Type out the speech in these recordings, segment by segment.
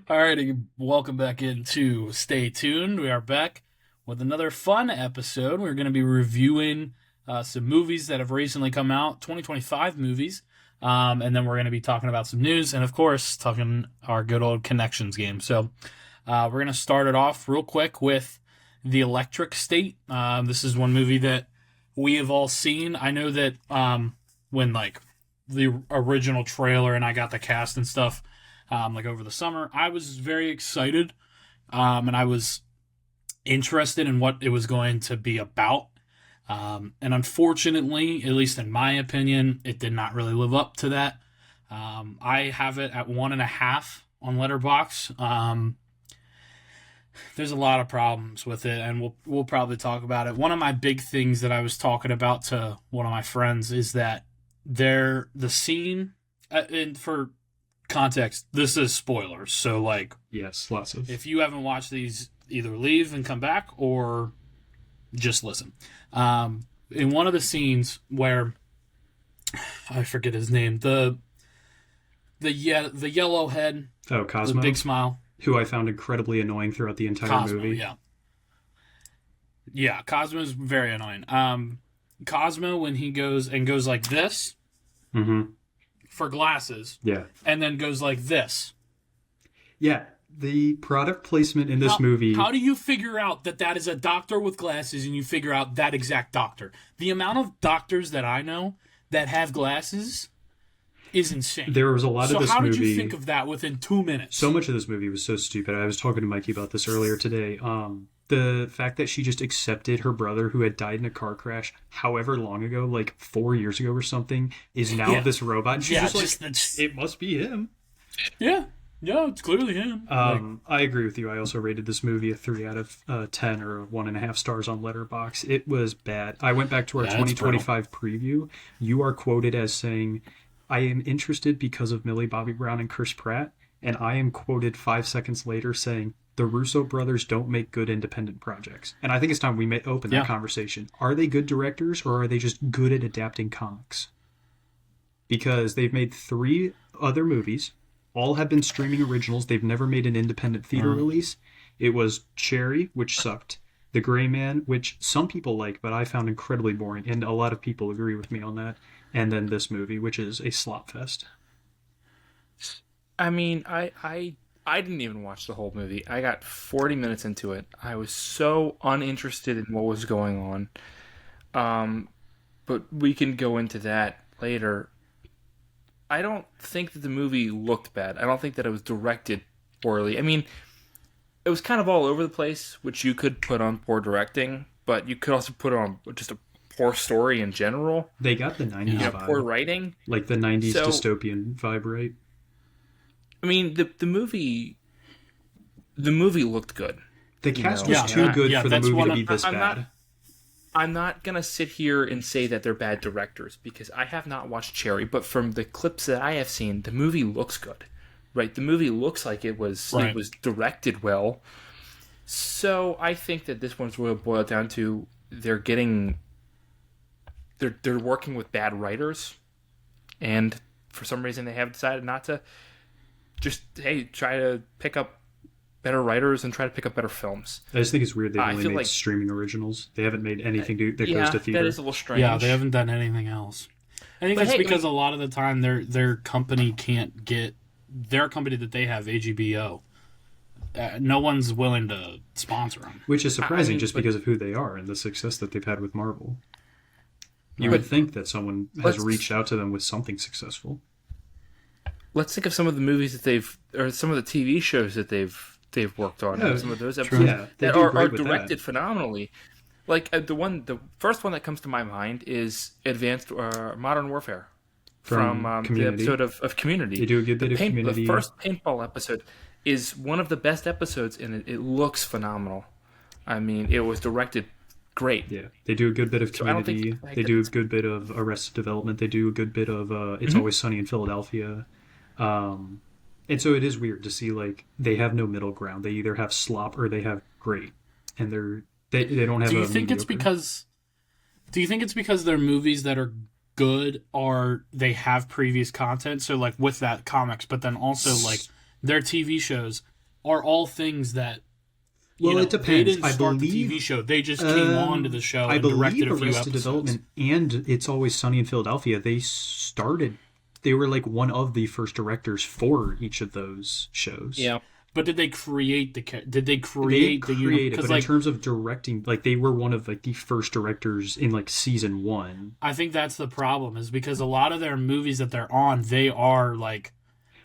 Alrighty, welcome back into Stay Tuned. We are back with another fun episode. We're going to be reviewing some movies that have recently come out, 2025 movies, and then we're going to be talking about some news and, of course, talking our good old connections game. So we're going to start it off real quick with The Electric State. This is one movie that we have all seen. I know that when the original trailer and I got the cast and stuff, over the summer, I was very excited, and I was interested in what it was going to be about. And unfortunately, at least in my opinion, it did not really live up to that. I have it at 1.5 on Letterboxd. There's a lot of problems with it, and we'll probably talk about it. One of my big things that I was talking about to one of my friends is that the scene, and for context, this is spoilers, so yes, lots of. if you haven't watched these, either leave and come back or just listen. In one of the scenes where I forget his name, the yellow head, Cosmo, the big smile, who I found incredibly annoying throughout the entire Cosmo, movie. yeah, Cosmo is very annoying. Cosmo, when he goes like this, Mm-hmm. for glasses, Yeah, and then goes like this. yeah. The product placement in this movie. How do you figure out that is a doctor with glasses, and you figure out that exact doctor? The amount of doctors that I know that have glasses is insane. There was a lot of this movie. So how did you think of that within 2 minutes? So much of this movie was so stupid. I was talking to Mikey about this earlier today. The fact that she just accepted her brother who had died in a car crash however long ago, like 4 years ago or something, is now this robot. She's just it must be him. Yeah, it's clearly him. I agree with you. I also rated this movie a 3 out of 10 or 1.5 stars on Letterboxd. It was bad. I went back to our 2025 preview. You are quoted as saying, "I am interested because of Millie Bobby Brown and Chris Pratt," and I am quoted 5 seconds later saying, "The Russo brothers don't make good independent projects." And I think it's time we may open that conversation. Are they good directors, or are they just good at adapting comics? Because they've made 3 other movies. All have been streaming originals. They've never made an independent theater release. It was Cherry, which sucked. The Gray Man, which some people like, but I found incredibly boring, and a lot of people agree with me on that. And then this movie, which is a slop fest. I mean, I didn't even watch the whole movie. I got 40 minutes into it. I was so uninterested in what was going on. But we can go into that later. I don't think that the movie looked bad. I don't think that it was directed poorly. I mean, it was kind of all over the place, which you could put on poor directing, but you could also put on just a poor story in general. They got the 90s vibe. Poor writing. Like the 90s dystopian vibe, right? I mean, the movie looked good. The cast was too good for the movie to be this bad. I'm not going to sit here and say that they're bad directors, because I have not watched Cherry, but from the clips that I have seen, the movie looks good. Right? The movie looks like it was directed well. So I think that this one's really boiled down to they're working with bad writers, and for some reason they have decided not to just try to pick up better writers and try to pick up better films. I just think it's weird they've only made streaming originals. They haven't made anything that goes to theater. That is a little strange. Yeah, they haven't done anything else. I think that's because a lot of the time their company can't get their company that they have, AGBO. No one's willing to sponsor them. Which is surprising because of who they are and the success that they've had with Marvel. You would think that someone has reached out to them with something successful. Let's think of some of the movies or some of the TV shows that they've worked on. Some of those episodes that are directed phenomenally. Like the first one that comes to my mind is Advanced Modern Warfare from the episode of Community. They do a good bit of Community. The first paintball episode is one of the best episodes, and it looks phenomenal. I mean, it was directed great. Yeah, they do a good bit of Community. They do a good bit of Arrested Development. They do a good bit of It's Always Sunny in Philadelphia. And so it is weird to see they have no middle ground. They either have slop or they have great, and they don't have. Do you think it's because they're movies that are good or they have previous content? So with that comics, but then also their TV shows are all things that. Well, it depends. They didn't I start believe the TV show. They just came on to the show I and believe directed a few Arrested episodes. Development and It's Always Sunny in Philadelphia, they were like one of the first directors for each of those shows. Yeah. But did they create the? Did they They create the? created, but like, in terms of directing, like they were one of like the first directors in like season 1. I think that's the problem, is because a lot of their movies that they're on, they are like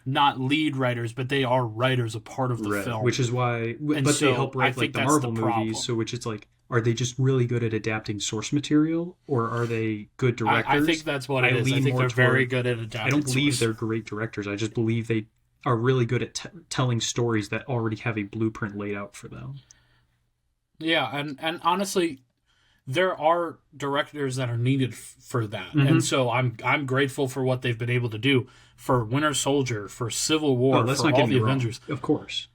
not lead writers, but they are writers, a part of the film. Which is why, And but so they help I write think like the that's Marvel the problem. movies. So which is like, are they just really good at adapting source material, or are they good directors? I think that's what it is. I lean think more they're very toward- good at adapting. I don't believe source. they're great directors. I just believe they are really good at telling stories that already have a blueprint laid out for them. Yeah, and honestly, there are directors that are needed for that, Mm-hmm. and so I'm grateful for what they've been able to do for Winter Soldier, for Civil War, Oh, let's for not all get the me wrong. Avengers. Of course.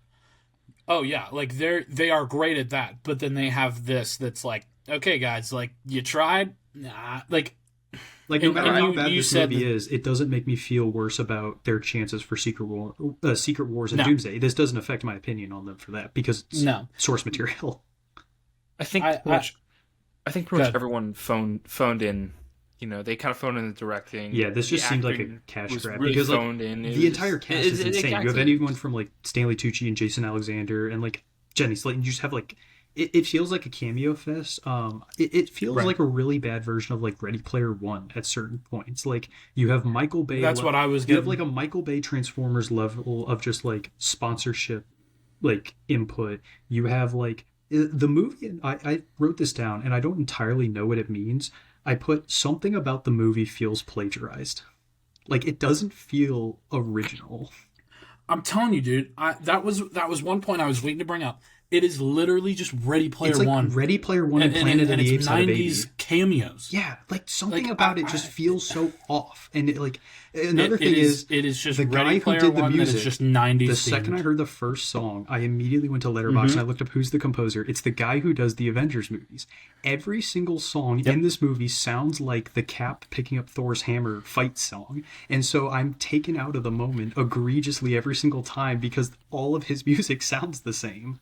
Oh yeah, like they are great at that, but then they have this that's like, okay, guys, like you tried, nah, like. Like, no And- matter and how you- bad you this said movie that- is, it doesn't make me feel worse about their chances for Secret Wars and No. Doomsday. This doesn't affect my opinion on them for that, because it's No. source material. I think I- pretty much, I think pretty much Good. everyone phoned in. You know, they kind of phoned in the directing. Yeah, this The just seemed like a acting cash was grab, really because like phoned in. It the was- entire cast it- is it- insane. You have exactly. anyone from like Stanley Tucci and Jason Alexander and like Jenny Slate. You just have like it feels like a cameo fest. It feels Right. like a really bad version of like Ready Player One at certain points. Like you have Michael Bay. That's what I was You have getting. like a Michael Bay Transformers level of just like sponsorship, like input. You have like the movie. And I wrote this down, and I don't entirely know what it means. I put something about the movie feels plagiarized. Like it doesn't feel original. I'm telling you, dude. That was one point I was waiting to bring up. It is literally just Ready Player It's like One. Ready Player One and Planet of the it's Apes had a baby. 90s cameos. Yeah, like something Like, about it I- just feels so off. And it, like another thing it is it is just the guy Ready who Player did the One that music. is just 90s. The second I heard the first song, I immediately went to Letterboxd and I looked up who's the composer. It's the guy who does the Avengers movies. Every single song in this movie sounds like the Cap picking up Thor's hammer fight song. And so I'm taken out of the moment egregiously every single time because all of his music sounds the same.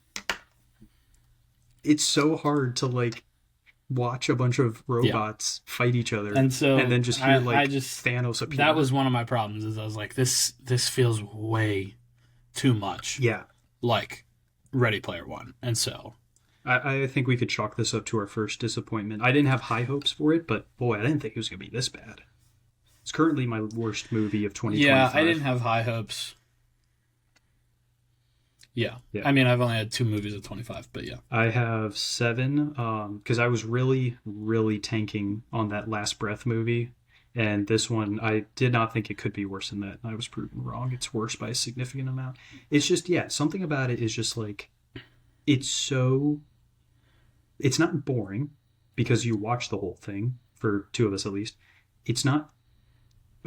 It's so hard to like watch a bunch of robots fight each other And so then just hear I just Thanos appear. that was one of my problems. Is I was like, this feels way too much yeah. like Ready Player One, and so I think we could chalk this up to our first disappointment. I didn't have high hopes for it, but boy, I didn't think it was going to be this bad. It's currently my worst movie of 2025. yeah, I didn't have high hopes. Yeah. Yeah. I mean, I've only had 2 movies of 25, but yeah. I have 7 because I was really, really tanking on that Last Breath movie. And this one, I did not think it could be worse than that. I was proven wrong. It's worse by a significant amount. It's just, yeah, something about it is just like, it's not boring because you watch the whole thing, for 2 of us at least. It's not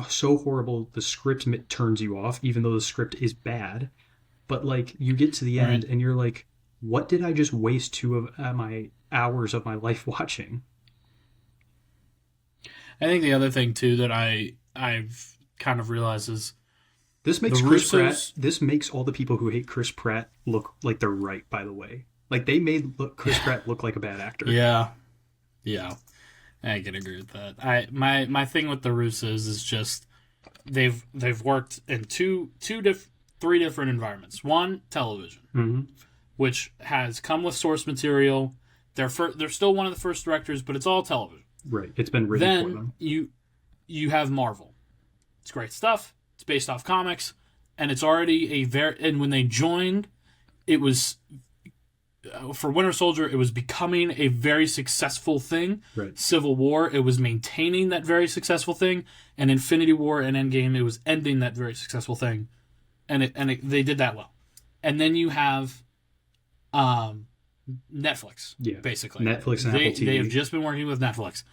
so horrible the script turns you off, even though the script is bad. But like you get to the end and you're like, what did I just waste 2 of my hours of my life watching? I think the other thing too that I've kind of realized is This makes The Chris Pratt. Russos- This makes all the people who hate Chris Pratt look like they're right. By the way, like they made Chris Pratt look like a bad actor. yeah, I can agree with that. My thing with the Russos is just they've worked in three different environments. One, television, Mm-hmm. which has come with source material. They're still one of the first directors, but it's all television. Right. It's been written for Then them. you have Marvel. It's great stuff. It's based off comics, and it's already and when they joined, it was for Winter Soldier. It was becoming a very successful thing. Right. Civil War, it was maintaining that very successful thing, and Infinity War and Endgame, it was ending that very successful thing, and they did that well. And then you have Netflix, Yeah. basically. Netflix and they, Apple TV. They have just been working with Netflix.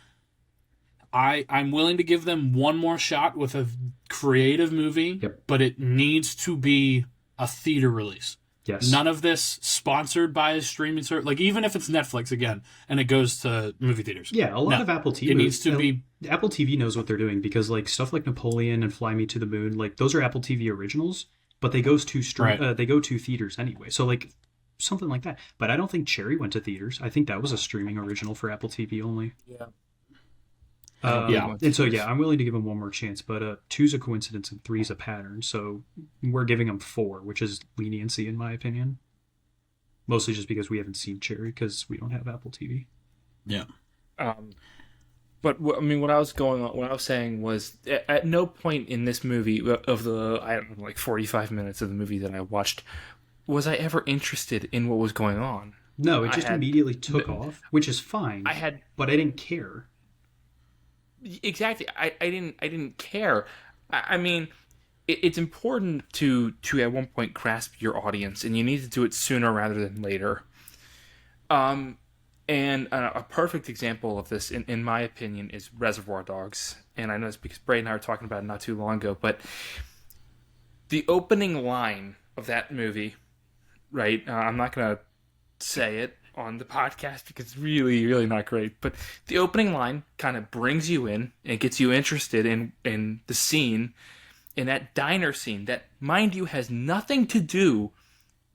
I'm willing to give them one more shot with a creative movie, Yep. but it needs to be a theater release. Yes. None of this sponsored by a streaming service. Like, even if it's Netflix again and it goes to movie theaters. Yeah, a lot No, of Apple TV. it needs to be. Apple TV knows what they're doing because like stuff like Napoleon and Fly Me to the Moon, like those are Apple TV originals, but they go to Right. they go to theaters anyway. So like something like that. But I don't think Cherry went to theaters. I think that was a streaming original for Apple TV only. Yeah. Yeah. And so yeah, I'm willing to give him one more chance. But 2's a coincidence and 3's a pattern. So we're giving him 4, which is leniency in my opinion. Mostly just because we haven't seen Cherry because we don't have Apple TV. Yeah. But I mean, what I was saying was, at no point in this movie of the, I don't know, like 45 minutes of the movie that I watched, was I ever interested in what was going on. No, it just immediately took off, which is fine. But I didn't care. Exactly. I didn't care. I mean, it's important to at one point grasp your audience, and you need to do it sooner rather than later. And a perfect example of this, in my opinion, is Reservoir Dogs. And I know it's because Brayden and I were talking about it not too long ago, but the opening line of that movie, right? I'm not going to say it on the podcast because it's really, really not great. But the opening line kind of brings you in and gets you interested in the scene, in that diner scene that, mind you, has nothing to do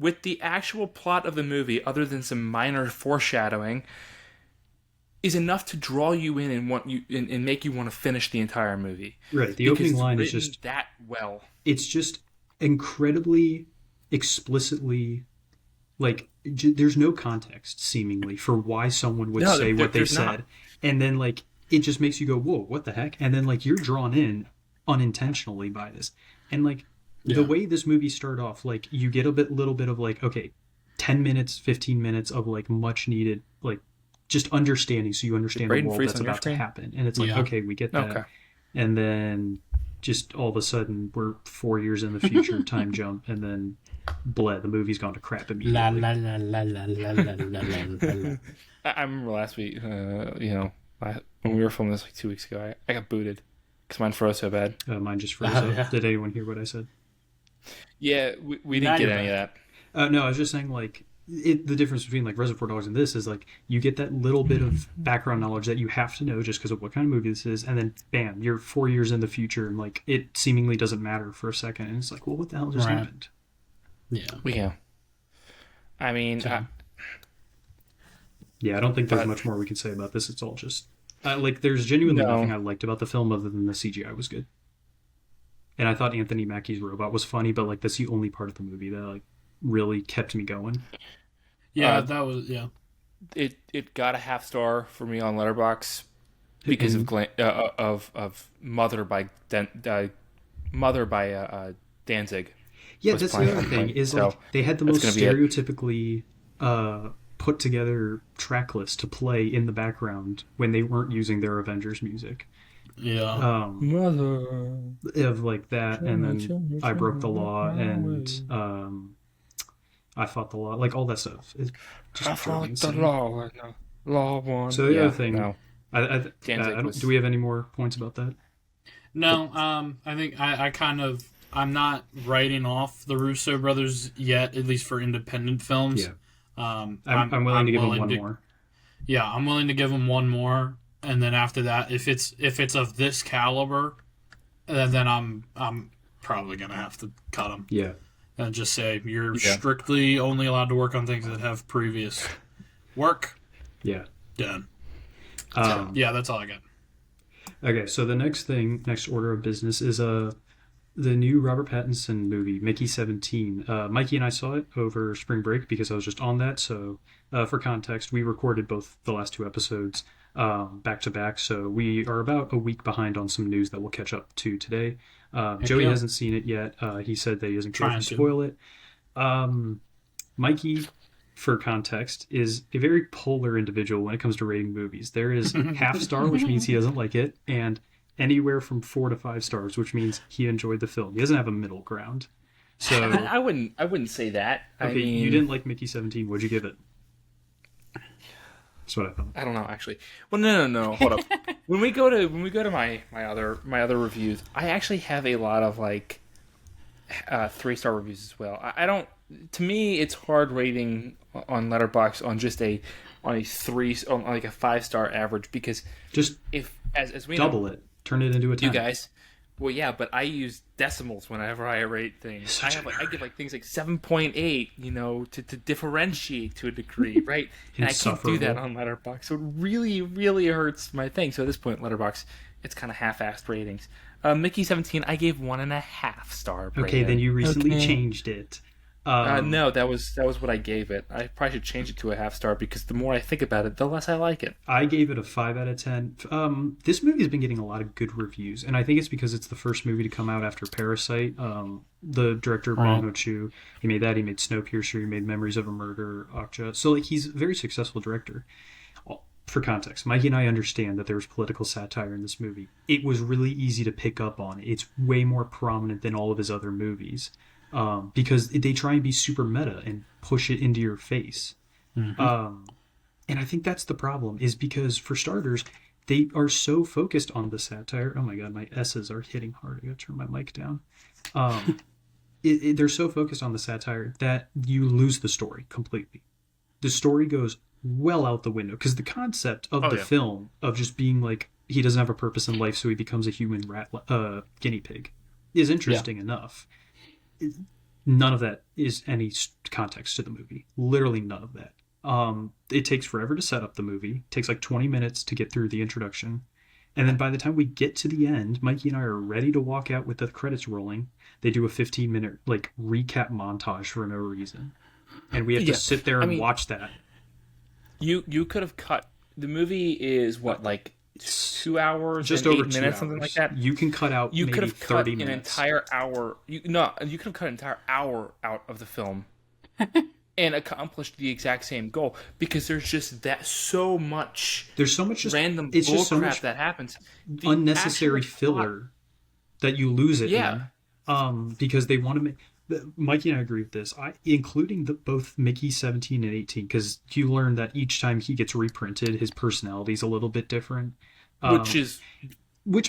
with the actual plot of the movie, other than some minor foreshadowing, is enough to draw you in and want you and make you want to finish the entire movie. Right. The opening line is just that well. It's just incredibly explicitly, like, there's no context seemingly for why someone would say what they said, not. And then like it just makes you go, whoa, what the heck? And then like you're drawn in unintentionally by this, and like. Yeah. The way this movie started off, like you get little bit of like, okay, 10 minutes, 15 minutes of like much needed, like just understanding. So you understand the world that's about to happen. And it's like, okay, we get that. Okay. And then just all of a sudden we're 4 years in the future, time jump. And then the movie's gone to crap immediately. La, la, la, la, la, la, la, la, la. I remember last week, when we were filming this like 2 weeks ago, I got booted because mine froze so bad. Mine just froze up. Yeah. Did anyone hear what I said? Yeah, we didn't get any of that. No, I was just saying, like, the difference between, like, Reservoir Dogs and this is, like, you get that little bit of background knowledge that you have to know just because of what kind of movie this is, and then, bam, you're 4 years in the future, and, like, it seemingly doesn't matter for a second, and it's like, well, what the hell just happened? Yeah. I mean... yeah, I don't think there's much more we can say about this. It's all just... like, there's genuinely nothing I liked about the film other than the CGI was good. And I thought Anthony Mackie's robot was funny, but like that's the only part of the movie that like really kept me going. Yeah, that was It got a half star for me on Letterboxd because of Mother by Danzig. Yeah, that's the other thing is like they had the most stereotypically put together track list to play in the background when they weren't using their Avengers music. Yeah. Mother of like that, and then I Broke the Law, and I Fought the Law, like all that stuff. It just I fought the law won. So the other thing, do we have any more points about that? No, I think I'm not writing off the Russo brothers yet, at least for independent films. Yeah. I'm willing to give them one more. Yeah, I'm willing to give them one more. And then after that, if it's of this caliber, then I'm probably gonna have to cut them. Yeah, and just say you're strictly only allowed to work on things that have previous work. Yeah, done. Yeah, that's all I got. Okay, so the next order of business is the new Robert Pattinson movie, Mickey 17. Mikey and I saw it over spring break because I was just on that. So for context, we recorded both the last 2 episodes back to back, so we are about a week behind on some news that we'll catch up to today. Joey hasn't seen it yet. He said that he doesn't care to spoil it. Mikey, for context, is a very polar individual when it comes to rating movies. There is half star, which means he doesn't like it, and anywhere from 4 to 5 stars, which means he enjoyed the film. He doesn't have a middle ground. So I wouldn't say that. Okay, I mean, you didn't like Mickey 17. What'd you give it? That's what I thought. I don't know, actually. Well, no. Hold up. when we go to my other reviews, I actually have a lot of like 3-star reviews as well. I don't. To me, it's hard rating on Letterboxd on just a 5-star average because just if as we double it, turn it into a 10. You guys, Well, yeah, but I use decimals whenever I rate things. Such a I give like things like 7.8, to differentiate to a degree, right? And I can't do that on Letterboxd, so it really, really hurts my thing. So at this point, Letterboxd, it's kind of half-assed ratings. Mickey 17, I gave 1.5 star. Okay, then you recently changed it. No, that was what I gave it. I probably should change it to a half star because the more I think about it, the less I like it. I gave it a 5 out of 10. This movie has been getting a lot of good reviews, and I think it's because it's the first movie to come out after Parasite. The director, Brayden and Joe, he made that. He made Snowpiercer. He made Memories of a Murder, Okja. So he's a very successful director. For context, Mikey and I understand that there's political satire in this movie. It was really easy to pick up on. It's way more prominent than all of his other movies. Because they try and be super meta and push it into your face. Mm-hmm. And I think that's the problem, is because, for starters, they are so focused on the satire. Oh my god, my S's are hitting hard. I gotta turn my mic down. They're so focused on the satire that you lose the story completely. The story goes well out the window, because the concept of the film, of just being like, he doesn't have a purpose in life, so he becomes a human guinea pig, is interesting enough. None of that is any context to the movie. Literally none of that. It takes forever to set up the movie. It takes like 20 minutes to get through the introduction. And then by the time we get to the end, Mikey and I are ready to walk out with the credits rolling. They do a 15-minute recap montage for no reason. And we have to sit there and watch that. You could have cut... The movie is what, 2 hours, just and over 8 minutes, 2 hours. Something like that. You can cut out. You maybe could have 30 cut minutes. an entire hour. You could have cut an entire hour out of the film, and accomplished the exact same goal, because there's just so much. There's so much random it's just so bullcrap much that happens. The unnecessary filler plot, that you lose it. Yeah. Because they want to make. Mikey and I agree with this. Including both Mickey 17 and 18, because you learn that each time he gets reprinted, his personality's a little bit different, which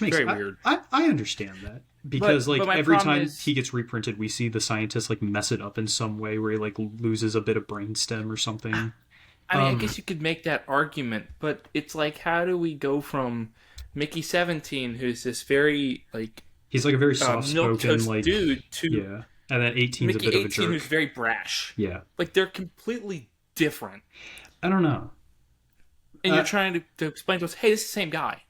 makes very weird. I understand that, because but every time he gets reprinted, we see the scientist mess it up in some way, where he loses a bit of brainstem or something. I mean, I guess you could make that argument, but it's how do we go from Mickey 17, who's this very he's a very soft-spoken dude, to and then 18's Mickey a bit of a 18, jerk. who's very brash. Yeah. They're completely different. I don't know. And you're trying to explain to us, hey, this is the same guy.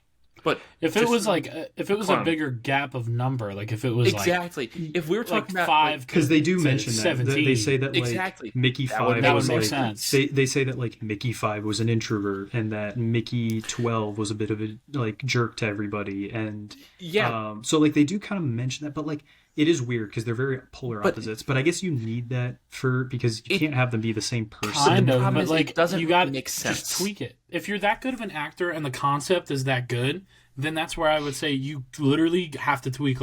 But if it was a bigger gap of number, if it was exactly, if we were talking about 5, because they do mention 17. that they say that exactly Mickey 5 that was would make sense. They say that Mickey 5 was an introvert, and that Mickey 12 was a bit of a jerk to everybody, and so they do kind of mention that, but it is weird because they're very polar opposites. But I guess you need that because you can't have them be the same person. Kind of, but it doesn't you got make sense. Just tweak it. If you're that good of an actor and the concept is that good, then that's where I would say you literally have to tweak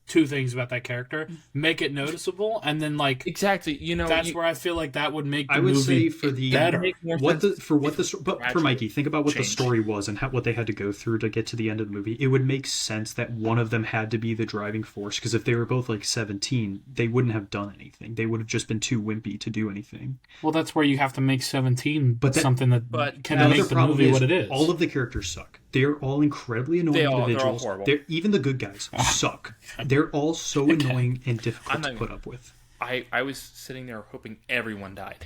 2 things about that character, make it noticeable, and then exactly, that's where I feel that would make the I would movie say for the better. For Mikey, think about what the story was and what they had to go through to get to the end of the movie. It would make sense that one of them had to be the driving force, because if they were both 17, they wouldn't have done anything. They would have just been too wimpy to do anything. Well, that's where you have to make 17 something that can make the movie what it is. All of the characters suck. They're all incredibly annoying individuals. They're all horrible. Even the good guys suck. They're all so annoying and difficult to put up with. I was sitting there hoping everyone died.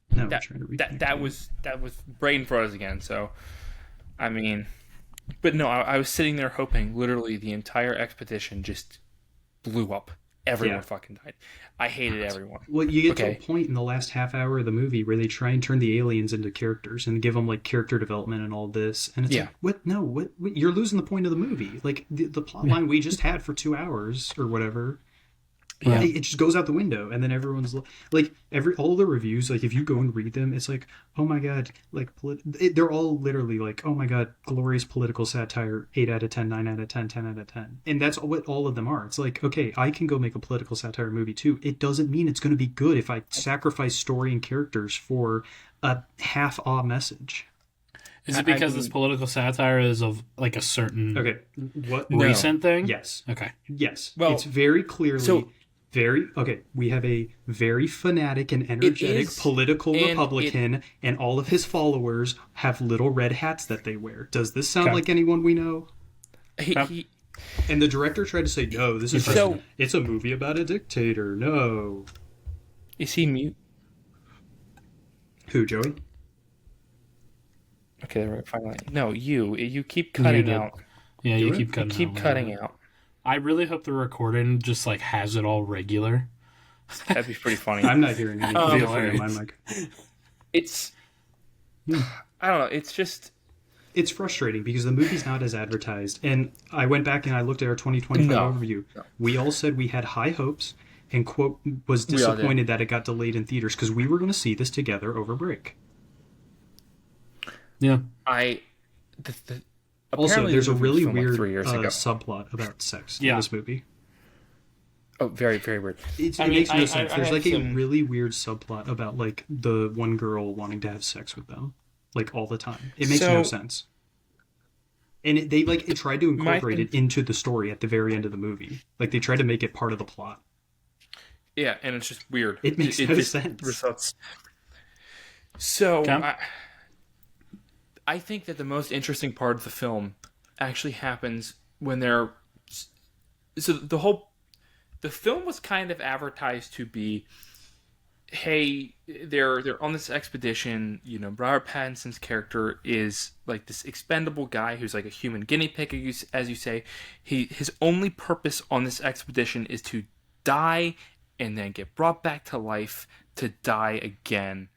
No, that was brain froze again. So, I mean, but no, I was sitting there hoping literally the entire expedition just blew up. Everyone fucking died. I hated everyone. Well, you get to a point in the last half hour of the movie where they try and turn the aliens into characters and give them character development and all this, and it's what? No, what? You're losing the point of the movie. The plot line we just had for 2 hours or whatever. Yeah. It just goes out the window, and then everyone's all the reviews, if you go and read them, it's oh my god, they're all literally oh my god, glorious political satire, 8 out of 10, 9 out of 10, 10 out of 10, and that's what all of them are. It's okay, I can go make a political satire movie too. It doesn't mean it's going to be good if I sacrifice story and characters for a half-awe message. Is it because this political satire is of a certain recent thing? Yes. Okay. Yes. Well, it's very clearly. We have a very fanatic and energetic political Republican, and all of his followers have little red hats that they wear. Does this sound like anyone we know? And the director tried to say, no, this is it's a movie about a dictator. No. Is he mute? Who, Joey? Okay, there we go. Finally. No, you keep cutting out. Yeah, you keep cutting. You keep cutting out. I really hope the recording just like has it all regular. That'd be pretty funny. I'm not hearing anything on my mic. It's, I don't know. It's just, it's frustrating because the movie's not as advertised. And I went back and I looked at our 2025 overview. No. We all said we had high hopes and, quote, was disappointed that it got delayed in theaters because we were going to see this together over break. Yeah. Also, there's a really weird subplot about sex in this movie. Oh, very, very weird. It makes no sense. There's like a really weird subplot about like the one girl wanting to have sex with them, like all the time. It makes no sense. And they tried to incorporate it into the story at the very end of the movie. Like they tried to make it part of the plot. Yeah, and it's just weird. It makes no sense. Results. So I think that the most interesting part of the film actually happens when they're. So the film was kind of advertised to be, hey, they're on this expedition. You know, Robert Pattinson's character is like this expendable guy who's like a human guinea pig, as you say. His only purpose on this expedition is to die and then get brought back to life to die again.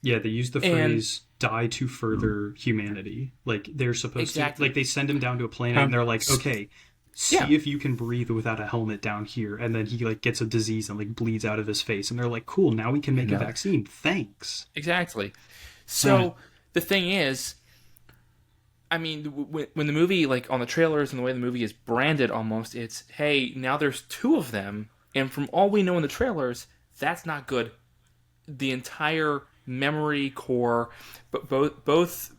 Yeah, they use the phrase "die to further humanity." Like they're supposed to, like they send him down to a planet and they're like, okay. See if you can breathe without a helmet down here, and then he like gets a disease and like bleeds out of his face, and they're like, "Cool, now we can make a vaccine." Thanks. Exactly. So the thing is, I mean, when the movie, like on the trailers and the way the movie is branded, almost it's, hey, now there's two of them, and from all we know in the trailers, that's not good. The entire memory core, but both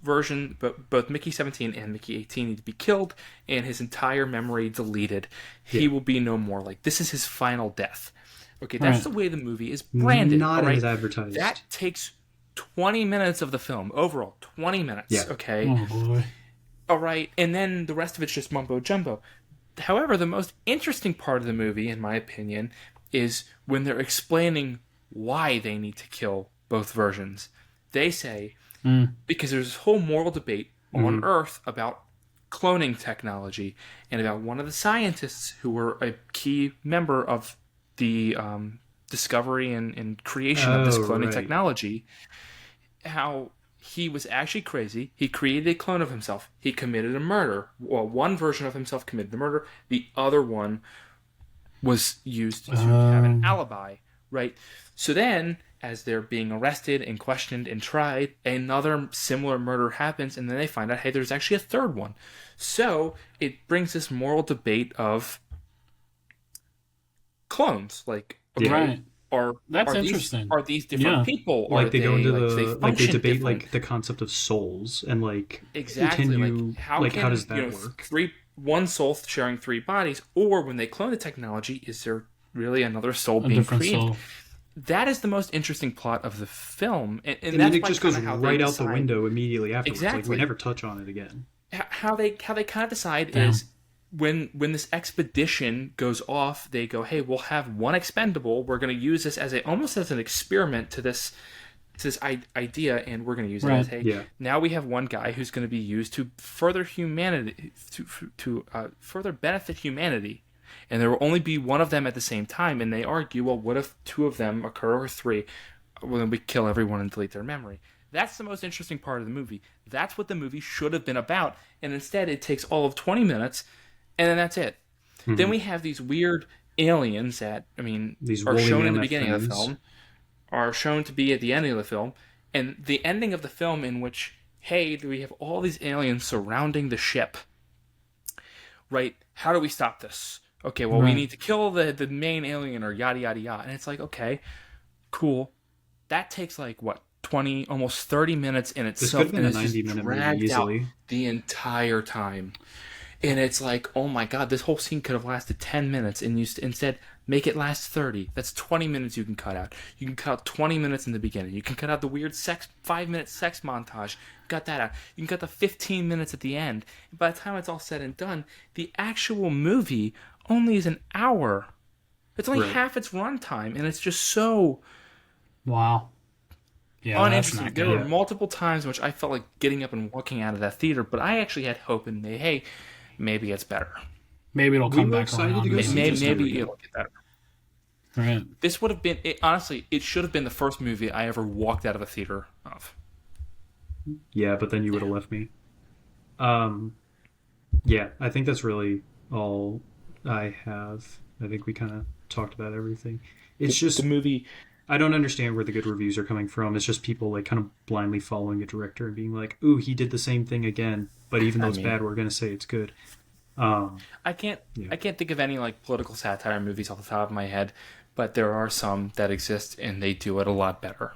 Mickey 17 and Mickey 18 need to be killed, and his entire memory deleted. He will be no more. Like this is his final death. Okay, that's the way the movie is branded. Not as advertised. That takes 20 minutes of the film overall. 20 minutes. Yeah. Okay. Oh boy. All right, and then the rest of it's just mumbo jumbo. However, the most interesting part of the movie, in my opinion, is when they're explaining why they need to kill both versions. They say, because there's this whole moral debate on Earth about cloning technology and about one of the scientists who were a key member of the discovery and creation of this cloning technology, how he was actually crazy. He created a clone of himself. He committed a murder. Well, one version of himself committed the murder. The other one was used to have an alibi, right? So then, as they're being arrested and questioned and tried, another similar murder happens, and then they find out, hey, there's actually a third one. So it brings this moral debate of clones. Like, okay, that's interesting. Are these different people? Like they go into they debate different? like the concept of souls and like exactly. How does that work? One soul sharing three bodies, or when they clone the technology, is there really another soul being created? Soul. That is the most interesting plot of the film, and that's it just goes right out the window immediately afterwards. Exactly. Like we never touch on it again. How they kind of decide is when this expedition goes off, they go, hey, we'll have one expendable. We're going to use this as almost as an experiment to this idea, and we're going to use it as, hey, now we have one guy who's going to be used to further humanity, to further benefit humanity. And there will only be one of them at the same time. And they argue, well, what if two of them occur or three? Well, then we kill everyone and delete their memory. That's the most interesting part of the movie. That's what the movie should have been about. And instead, it takes all of 20 minutes, and then that's it. Mm-hmm. Then we have these weird aliens that, are shown in the beginning of the film, are shown to be at the end of the film. And the ending of the film in which, hey, we have all these aliens surrounding the ship. Right? How do we stop this? Okay, well, we need to kill the main alien or yada, yada, yada. And it's like, okay, cool. That takes like, what, 20, almost 30 minutes in itself. This could have been a 90-minute movie easily. Out the entire time. And it's like, oh my God, this whole scene could have lasted 10 minutes. And instead, Make it last 30. That's 20 minutes you can cut out. You can cut out 20 minutes in the beginning. You can cut out the weird 5-minute sex montage. Cut that out. You can cut the 15 minutes at the end. By the time it's all said and done, the actual movie only is an hour. It's only half its runtime, and it's just so Wow. Yeah, uninteresting. There were multiple times in which I felt like getting up and walking out of that theater, but I actually had hope in me. Hey, maybe it's better. Maybe it'll come back around. Maybe it'll get better. Right. This would have been, honestly, it should have been the first movie I ever walked out of a theater of. Yeah, but then you would have left me. Yeah, I think that's really all I have. I think we kind of talked about everything. It's just the movie. I don't understand where the good reviews are coming from. It's just people like kind of blindly following a director and being like, "Ooh, he did the same thing again." But even though it's bad, we're gonna say it's good. I can't think of any like political satire movies off the top of my head, but there are some that exist and they do it a lot better.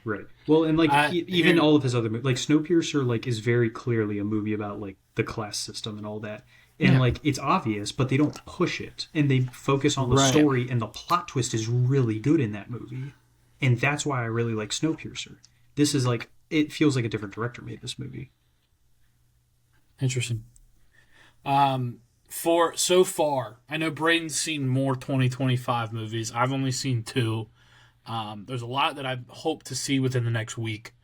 Right. Well, and like even all of his other movies, like Snowpiercer, like is very clearly a movie about like the class system and all that. And like it's obvious, but they don't push it, and they focus on the story, and the plot twist is really good in that movie, and that's why I really like Snowpiercer. This is like it feels like a different director made this movie. Interesting. For so far, I know Brayden's seen more 2025 movies. I've only seen 2. There's a lot that I hope to see within the next week.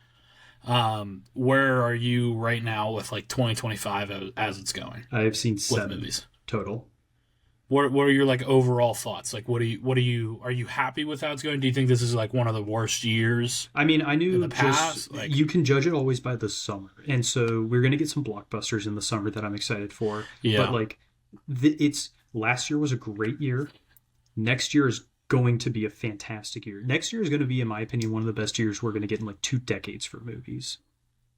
Where are you right now with like 2025 as it's going? I have seen 7 movies total. What are your like overall thoughts? Like, are you happy with how it's going? Do you think this is like one of the worst years? I mean, I knew in the past, you can judge it always by the summer, and so we're gonna get some blockbusters in the summer that I'm excited for. Yeah. But like, it's last year was a great year. Next year is going to be a fantastic year. Next year is going to be, in my opinion, one of the best years we're going to get in like 2 decades for movies.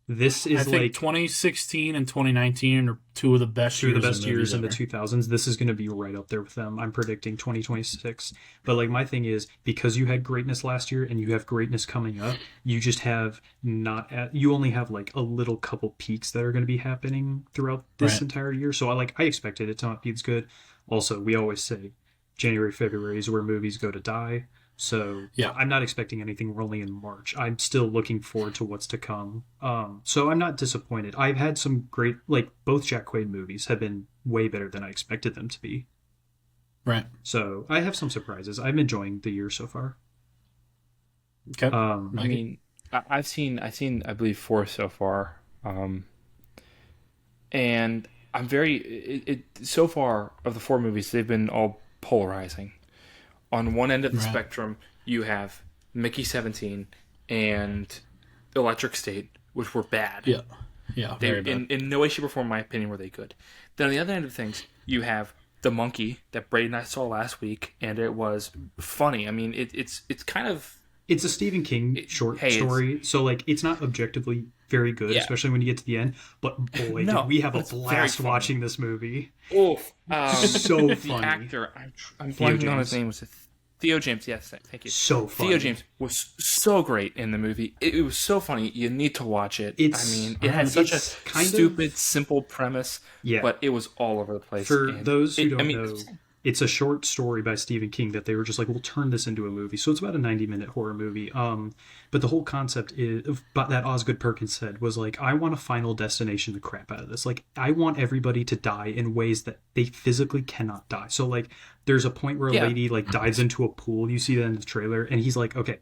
This is I think 2016 and 2019 are 2 of the best years in the 2000s. This is going to be right up there with them. I'm predicting 2026. But like my thing is, because you had greatness last year and you have greatness coming up, you just have you only have like a little couple peaks that are going to be happening throughout this entire year. So I expected it to not be as good. Also, we always say January, February is where movies go to die. So I'm not expecting anything. We're only in March. I'm still looking forward to what's to come. So I'm not disappointed. I've had some great, like both Jack Quaid movies have been way better than I expected them to be. Right. So I have some surprises. I'm enjoying the year so far. Okay. I mean, I've seen I believe 4 so far, and I'm very so far of the 4 movies they've been all polarizing. On one end of the spectrum, you have Mickey 17 and Electric State, which were bad. Yeah, very bad. In no way, shape, or form, in my opinion, were they good. Then on the other end of things, you have The Monkey that Brayden and I saw last week, and it was funny. I mean, it's kind of... It's a Stephen King short story, so like it's not objectively very good, especially when you get to the end. But boy, did we have a blast watching this movie. Oof. So funny. The actor, I'm blanking on his name, was Theo James. Yes, thank you. So funny. Theo James was so great in the movie. It was so funny. You need to watch it. It had such a stupid, simple premise, but it was all over the place. For those who don't know, it's a short story by Stephen King that they were just like, we'll turn this into a movie. So it's about a 90-minute horror movie. But the whole concept is, that Osgood Perkins said was like, I want to Final Destination the crap out of this. Like, I want everybody to die in ways that they physically cannot die. So like, there's a point where a lady like dives into a pool. You see that in the trailer, and he's like, okay,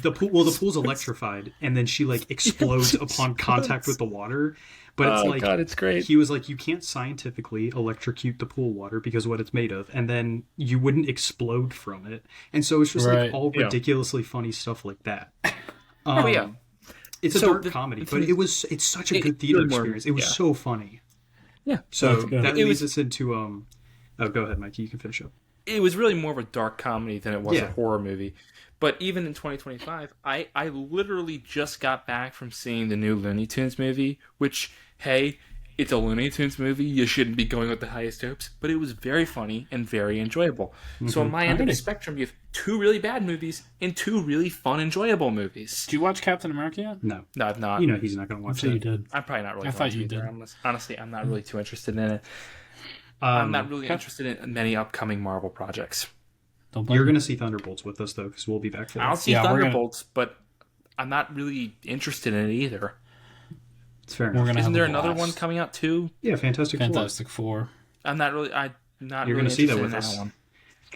the pool's electrified, and then she like explodes upon contact with the water. But it's like, God, it's great. He was like, you can't scientifically electrocute the pool water because of what it's made of, and then you wouldn't explode from it. And so it's just like all ridiculously funny stuff like that. It's a dark comedy, but it's such a good theater experience. It was so funny. Yeah. So that leads us into oh, go ahead, Mikey. You can finish up. It was really more of a dark comedy than it was a horror movie. But even in 2025, I literally just got back from seeing the new Looney Tunes movie, which, hey, it's a Looney Tunes movie. You shouldn't be going with the highest hopes. But it was very funny and very enjoyable. Mm-hmm. So on my end of the spectrum, you have 2 really bad movies and 2 really fun, enjoyable movies. Did you watch Captain America yet? No, I've not. You know he's not going to watch it. You did. I'm probably not really. I thought you did. Honestly, I'm not really too interested in it. I'm not really interested in many upcoming Marvel projects. Don't blame You're me. going to see Thunderbolts with us, though, because we'll be back for I'll that. see Yeah, we're gonna- Thunderbolts, but I'm not really interested in it either. It's fair We're enough. gonna Isn't have there a another blast. one coming out too? Yeah, Fantastic Four. Fantastic Four. I'm not really You're really gonna see that interested with in us. that one.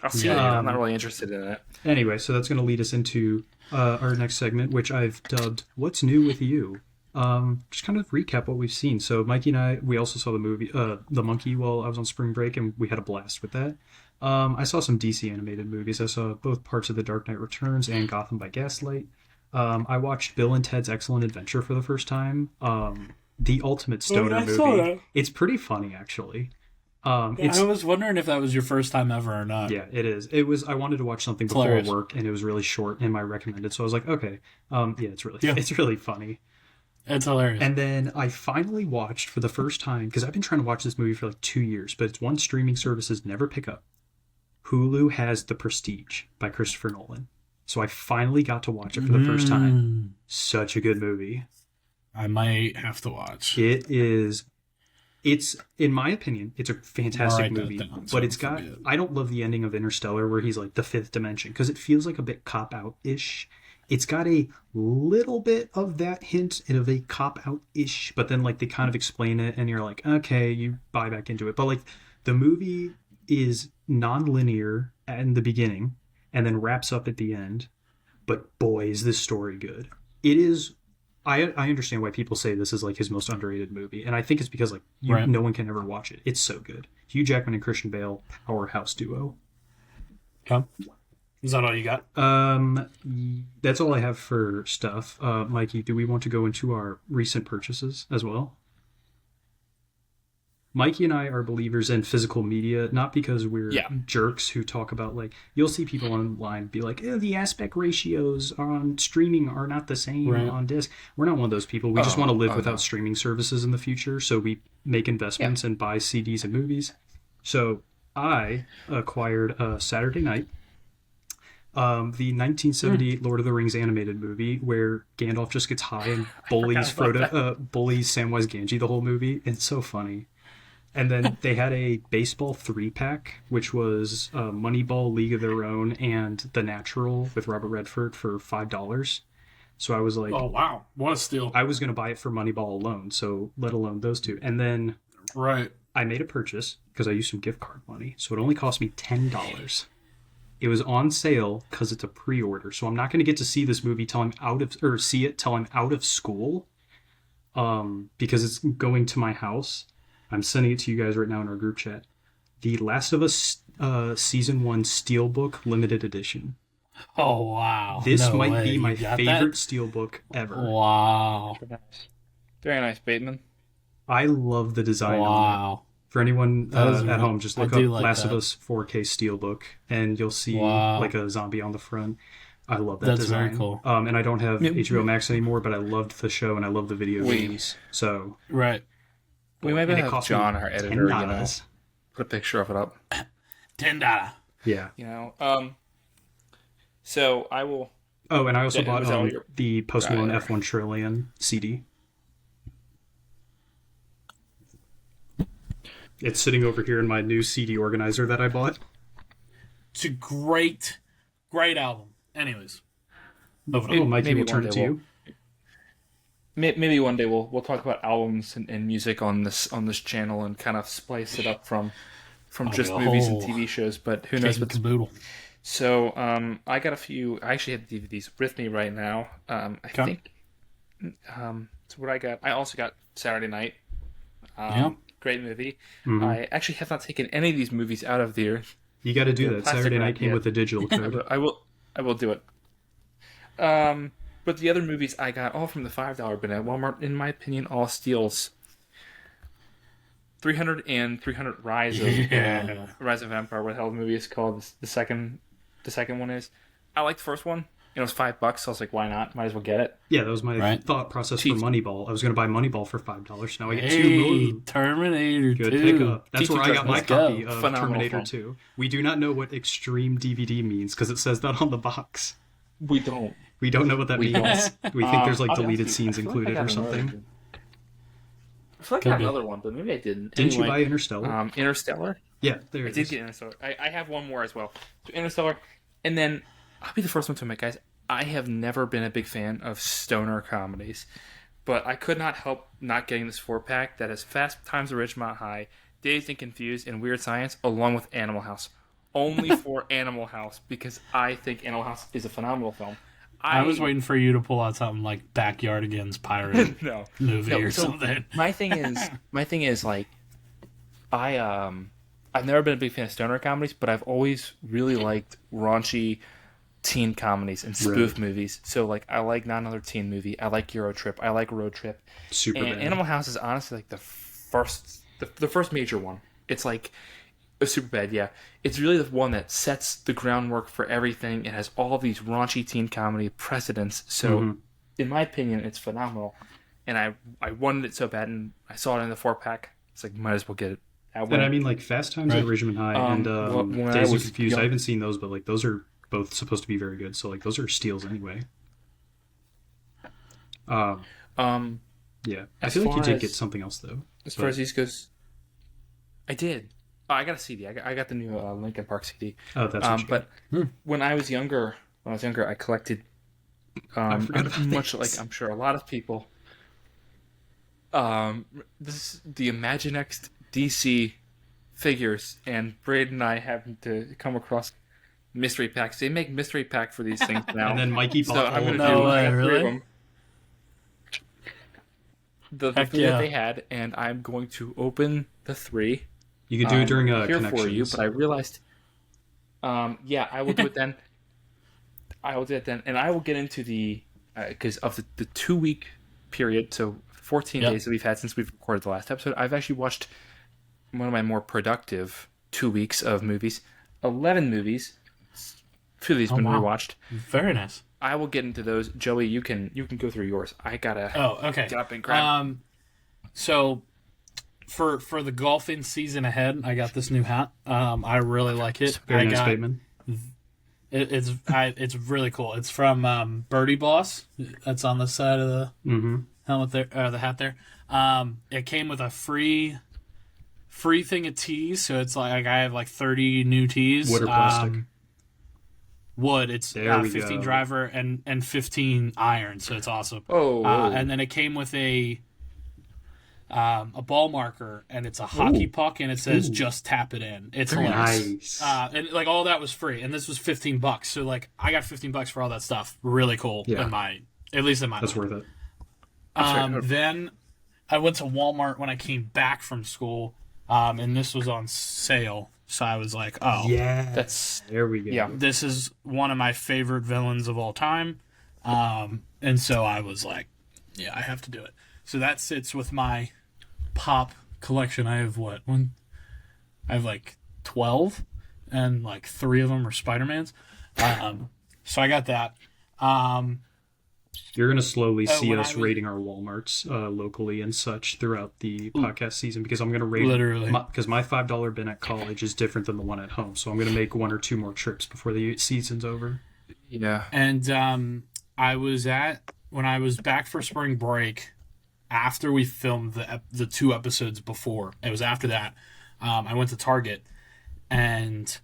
I'll see Yeah. it. I'm not really interested in it. Anyway, so that's going to lead us into our next segment, which I've dubbed "What's New with You." Just kind of recap what we've seen. So Mikey and we also saw the movie The Monkey while I was on spring break, and we had a blast with that. I saw some DC animated movies. I saw both parts of The Dark Knight Returns and Gotham by Gaslight. I watched Bill and Ted's Excellent Adventure for the first time. The ultimate stoner I movie. saw that. It's pretty funny, actually. I was wondering if that was your first time ever or not. Yeah, it is. It was. I wanted to watch something before hilarious. work, and it was really short in my recommended. So I was like, okay, it's Yeah. it's really funny. It's hilarious. And then I finally watched for the first time, because I've been trying to watch this movie for like 2 years, but it's one streaming services never pick up. Hulu has The Prestige by Christopher Nolan. So I finally got to watch it for the first time. Such a good movie. I might have to watch. It's, in my opinion, it's a fantastic Write that movie, down so but I it's don't got, forget. I don't love the ending of Interstellar where he's like the fifth dimension, because it feels like a bit cop-out-ish. It's got a little bit of that hint of a cop-out-ish, but then like they kind of explain it and you're like, okay, you buy back into it. But like the movie is non-linear in the beginning and then wraps up at the end. But boy, is this story good. It is. I understand why people say this is like his most underrated movie, and I think it's because like Right. no one can ever watch it. It's so good. Hugh Jackman and Christian Bale, powerhouse duo. Okay. Is that all you got? That's all I have for stuff. Mikey, do we want to go into our recent purchases as well? Mikey and I are believers in physical media, not because we're jerks who talk about, like, you'll see people online be like, the aspect ratios on streaming are not the same on disc. We're not one of those people. We just want to live without streaming services in the future, so we make investments and buy CDs and movies. So I acquired Saturday Night, the 1970 Lord of the Rings animated movie where Gandalf just gets high and bullies Frodo, bullies Samwise Gamgee the whole movie. It's so funny. And then they had a baseball 3-pack, which was Moneyball, League of Their Own, and The Natural with Robert Redford for $5. So I was like, Oh, wow. What a steal. I was going to buy it for Moneyball alone, so let alone those two. And then Right. I made a purchase because I used some gift card money, so it only cost me $10. It was on sale because it's a pre-order, so I'm not going to get to see this movie till I'm see it till I'm out of school, because it's going to my house. I'm sending it to you guys right now in our group chat. The Last of Us Season 1 Steelbook Limited Edition. Oh, wow. This No might way. be my You got favorite Steelbook ever. that? Wow. Very nice, Bateman. I love the design on that. Wow. For anyone That is at home, just I look up do like Last of that. Us 4K Steelbook, and you'll see Wow. like a zombie on the front. I love that That's design. very cool. And I don't have HBO Max anymore, but I loved the show and I love the video games. So Right. We maybe and it have cost me John, our editor, $10. put a picture of it up. $10. Yeah. So I will. Oh, and I also Yeah, bought was that what you're- the Post Malone Right. F1 Trillion CD. It's sitting over here in my new CD organizer that I bought. It's a great album. Anyways. Moving Oh, on. Mikey, maybe we'll turn one it day to you. Maybe one day we'll talk about albums and music on this channel and kind of splice it up from just the movies and whole TV shows. But who knows Kate what's. and Caboodle. So I got a few. I actually have the DVDs with me right now. I think. So what I got. I also got Saturday Night. Yeah. Great movie. Mhm. I actually have not taken any of these movies out of there. You got to do Yeah, that. plastic Saturday wrap, night came yeah. with a digital code. I will do it. But the other movies I got all from the $5 bin at Walmart, in my opinion, all steals. 300 and 300 Rise of Empire. What the hell the movie is called? The second one is. I liked the first one. It was $5, so I was like, why not? Might as well get it. Yeah, that was my Right. thought process Cheap. for Moneyball. I was going to buy Moneyball for $5. Now I get Hey, two more. Terminator Good 2. pickup. That's Teaching where I got my Let's go. copy of Phenomenal Terminator film. 2. We do not know what Extreme DVD means because it says that on the box. We don't. We don't know what that We means. We think there's like I'll be deleted honest with you, scenes I feel like included I or got another something. one. I feel like I Could got be. another one, but maybe I didn't. Didn't you Anyway, buy Interstellar? Interstellar? Yeah, there I it did is. get Interstellar. I have one more as well. So Interstellar, and then I'll be the first one to admit, guys, I have never been a big fan of stoner comedies, but I could not help not getting this 4-pack that has Fast Times at Ridgemont High, Dazed and Confused, and Weird Science, along with Animal House. Only for Animal House, because I think Animal House is a phenomenal film. I was waiting for you to pull out something like Backyardigans pirate no movie or so something. my thing is like I've never been a big fan of stoner comedies, but I've always really liked raunchy teen comedies and spoof movies. So like I like Not Another Teen Movie, I like Euro Trip, I like Road Trip. Super And bad. Animal House is honestly like the first major one. It's like a super bad, yeah. It's really the one that sets the groundwork for everything. It has all of these raunchy teen comedy precedents. So in my opinion, it's phenomenal. And I wanted it so bad, and I saw it in the 4-pack. It's like, might as well get it. And I mean, like Fast Times at Ridgemont High and when I Dazed and was Confused. young- I haven't seen those, but like those are both supposed to be very good. So like those are steals anyway. Yeah, I As feel like you far did as- get something else though. As far as these goes, I did. Oh, I got a CD. I got the new Linkin Park CD. Oh, that's what you got. But when I was younger, I collected. forgot about much this. like I'm sure a lot of people. This is the Imaginext DC figures, and Brayden and I happened to come across mystery packs. They make mystery pack for these things now. And then Mikey So bought I'm all gonna of do. them. I got 3 really? of them. The Heck 3 yeah. that they had, and I'm going to open the 3. You could do it during here Connections. for you, but I realized, yeah, I will do it then. I will do it then, and I will get into the because of the 2-week period, so 14 Yep. days that we've had since we've recorded the last episode. I've actually watched one of my more productive 2 weeks of movies, 11 movies. A few of these have been wow. rewatched. Very nice. I will get into those. Joey, you can go through yours. I gotta Okay. get up and grab. So for the golfing season ahead, I got this new hat. I really like it. Very I nice got statement. it's really cool. It's from Birdie Boss. That's on the side of the helmet there, the hat there. It came with a free thing of tees, so it's like I have like 30 new tees. Wood or plastic? Wood. It's There we 15 go. driver and 15 iron, so it's awesome. Oh. And then it came with a ball marker, and it's a hockey puck, and it says "Just tap it in." It's hilarious. Nice. And like all that was free, and this was $15. So like I got $15 for all that stuff. Really cool. Yeah. At least in my That's mind. worth it. Then I went to Walmart when I came back from school, and this was on sale. So I was like, oh, Yeah. That's There we go. yeah. this is one of my favorite villains of all time. And so I was like, yeah, I have to do it. So that sits with my pop collection. I have I have like 12, and like 3 of them are Spider-Mans. So I got that. You're going to slowly see when us I was- rating our Walmarts locally and such throughout the podcast season, because I'm going to rate Literally. because my $5 bin at college is different than the one at home. So I'm going to make 1 or 2 more trips before the season's over. Yeah. And when I was back for spring break, after we filmed the 2 episodes before, it was after that, I went to Target, and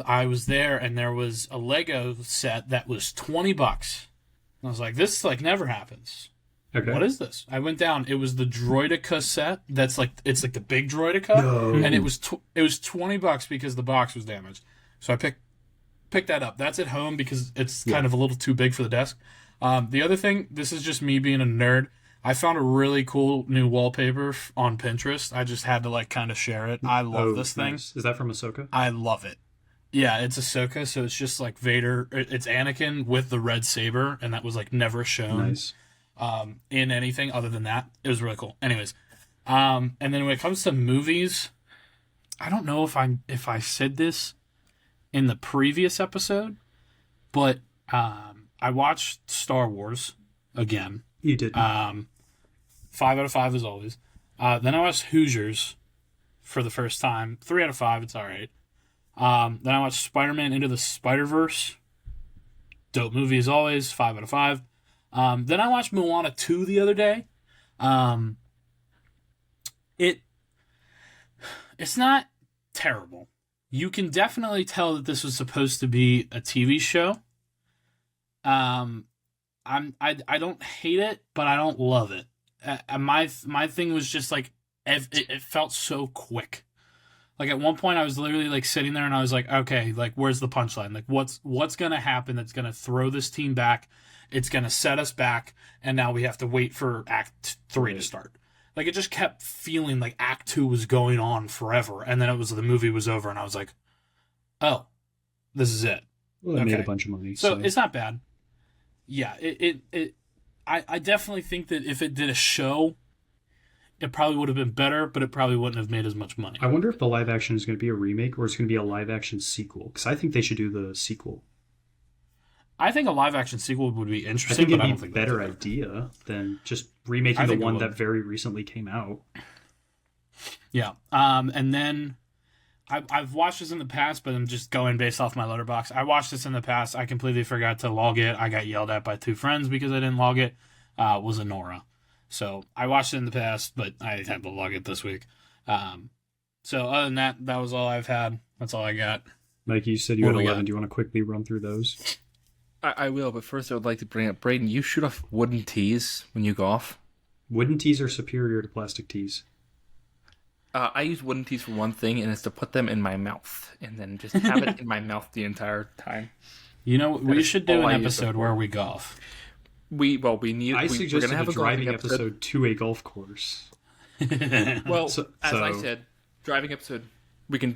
I was there, and there was a Lego set that was $20. I was like, this like never happens. Okay. What is this? I went down. It was the Droidica set. It's like the big Droidica, No. and it was $20 because the box was damaged. So I picked that up. That's at home because it's kind of a little too big for the desk. The other thing, this is just me being a nerd. I found a really cool new wallpaper on Pinterest. I just had to like kind of share it. I love this thing. Nice. Is that from Ahsoka? I love it. Yeah, it's Ahsoka, so it's just like Vader. It's Anakin with the red saber, and that was like never shown Nice. in anything other than that. It was really cool. Anyways, and then when it comes to movies, I don't know if I said this in the previous episode, but I watched Star Wars again. You did. 5 out of 5 as always. Then I watched Hoosiers for the first time. 3 out of 5. It's all right. Then I watched Spider-Man Into the Spider-Verse. Dope movie as always. 5 out of 5. Then I watched Moana 2 the other day. It's not terrible. You can definitely tell that this was supposed to be a TV show. I don't hate it, but I don't love it. My thing was just like it felt so quick. Like at one point I was literally like sitting there and I was like, okay, like where's the punchline? Like what's gonna happen that's gonna throw this team back? It's gonna set us back, and now we have to wait for Act 3 to start. Like it just kept feeling like Act 2 was going on forever, and then the movie was over, and I was like, oh, this is it. Well, it made a bunch of money. So it's not bad. Yeah, I definitely think that if it did a show, it probably would have been better, but it probably wouldn't have made as much money. I wonder if the live action is going to be a remake or it's going to be a live action sequel, because I think they should do the sequel. I think a live action sequel would be interesting. I think it'd but I be don't think a better idea than just remaking the one that very recently came out. Yeah, and then I've watched this in the past, but I'm just going based off my Letterboxd. I watched this in the past. I completely forgot to log it. I got yelled at by 2 friends because I didn't log it. Was Nora. So I watched it in the past, but I had to log it this week. So other than that, that was all I've had. That's all I got. Mikey, you said you had 11. Do you want to quickly run through those? I will, but first I would like to bring up Brayden. You shoot off wooden tees when you golf. Wooden tees are superior to plastic tees. I use wooden tees for one thing, and it's to put them in my mouth, and then just have it in my mouth the entire time. You know, we should do an episode where we golf. I suggested a driving episode to a golf course. Well, as I said, driving episode, we can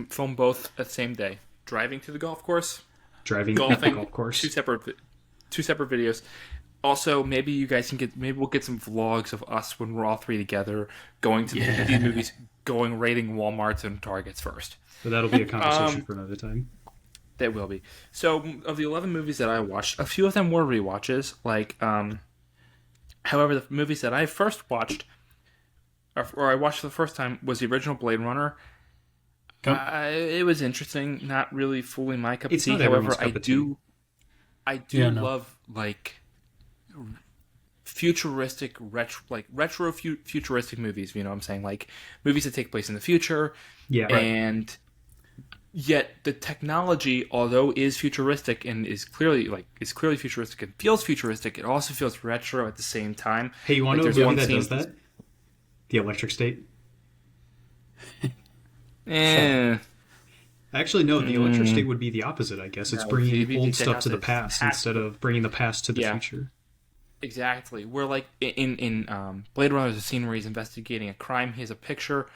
film both at the same day. Driving to the golf course, golfing at the golf course. Two separate videos. Also, maybe we'll get some vlogs of us when we're all 3 together going to these movies, raiding Walmarts and Targets first. So that'll be a conversation for another time. That will be. So, of the 11 movies that I watched, a few of them were rewatches. However, the movies that I first watched, or I watched for the first time, was the original Blade Runner. It was interesting, not really fully my cup of tea. However, I do love futuristic retro futuristic movies. You know what I'm saying? Like movies that take place in the future. Yeah. And yet the technology, although is futuristic and is clearly futuristic and feels futuristic, it also feels retro at the same time. Hey, you want to know a movie that does that? The Electric State. Actually, no. The Electric State would be the opposite, I guess. It's bringing old stuff to the past instead of bringing the past to the future. Exactly. Where like in Blade Runner, there's a scene where he's investigating a crime. He has a picture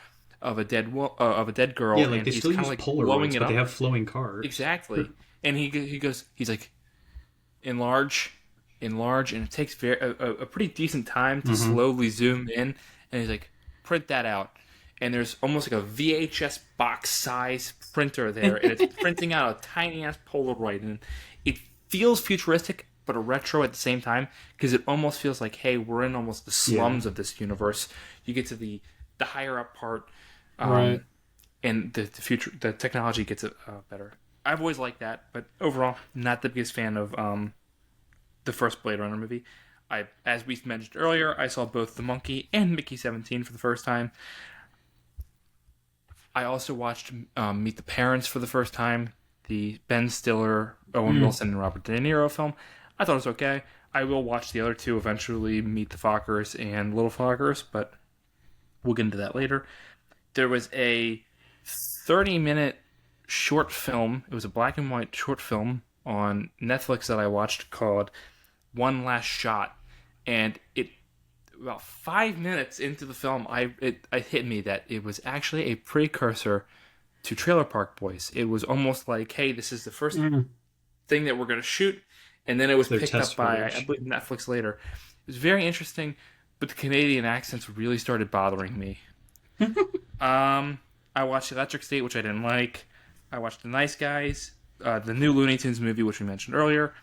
of a dead girl. Yeah, like and they still use Polaroids, but they have flowing cars. Exactly. And he's like, enlarge, and it takes a pretty decent time to slowly zoom in. And he's like, print that out. And there's almost like a VHS box size printer there, and it's printing out a tiny ass Polaroid, and it feels futuristic but a retro at the same time because it almost feels like, hey, we're in almost the slums of this universe. You get to the higher up part, right, and the technology gets better. I've always liked that, but overall, not the biggest fan of the first Blade Runner movie. As we mentioned earlier, I saw both The Monkey and Mickey 17 for the first time. I also watched Meet the Parents for the first time, the Ben Stiller, Owen Wilson, and Robert De Niro film. I thought it was okay. I will watch the other two eventually, Meet the Fockers and Little Fockers, but we'll get into that later. There was a 30-minute short film. It was a black and white short film on Netflix that I watched called One Last Shot, and about 5 minutes into the film, it hit me that it was actually a precursor to Trailer Park Boys. It was almost like, hey, this is the first thing that we're going to shoot, and then it was picked up by, I believe, Netflix later. It was very interesting, but the Canadian accents really started bothering me. I watched Electric State, which I didn't like. I watched The Nice Guys, the new Looney Tunes movie, which we mentioned earlier,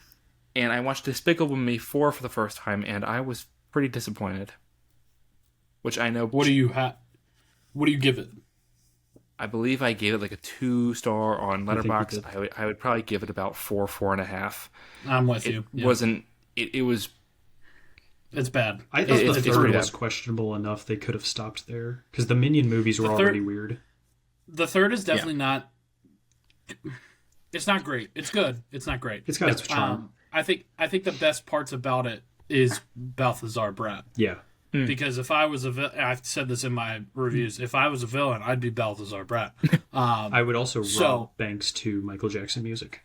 and I watched Despicable Me 4 for the first time, and I was pretty disappointed. Which I know. What do you give it? I believe I gave it like a 2-star on Letterboxd. I would probably give it about 4.5. I'm with you. It wasn't. It was. It's bad. I thought the third was questionable enough they could have stopped there because the Minion movies were already weird. The third is definitely not. It's not great. It's good. It's not great. It's got its charm. I think the best parts about it is Balthazar Brat. Yeah. Because if I was I've said this in my reviews, if I was a villain, I'd be Balthazar Brat. I would also rob banks to Michael Jackson music.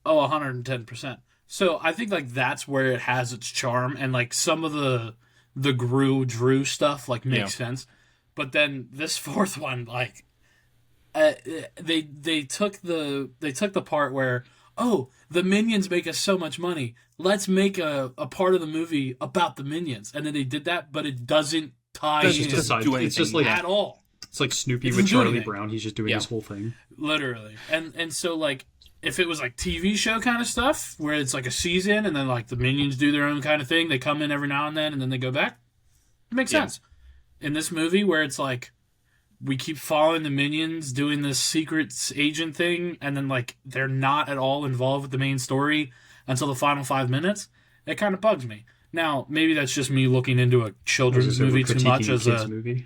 Oh, 110%. So I think like that's where it has its charm, and like some of the Drew stuff like makes sense, but then this fourth one like they took the part where, oh, the Minions make us so much money, let's make a part of the movie about the Minions, and then they did that, but it doesn't tie in it's just like at all. It's like Snoopy with Charlie Brown. He's just doing his whole thing. Literally. And so like if it was like TV show kind of stuff where it's like a season and then like the Minions do their own kind of thing, they come in every now and then they go back, it makes sense. In this movie where it's like we keep following the Minions doing this secret agent thing, and then like they're not at all involved with the main story until the final 5 minutes, it kind of bugs me. Now, maybe that's just me looking into a children's movie too much as a movie.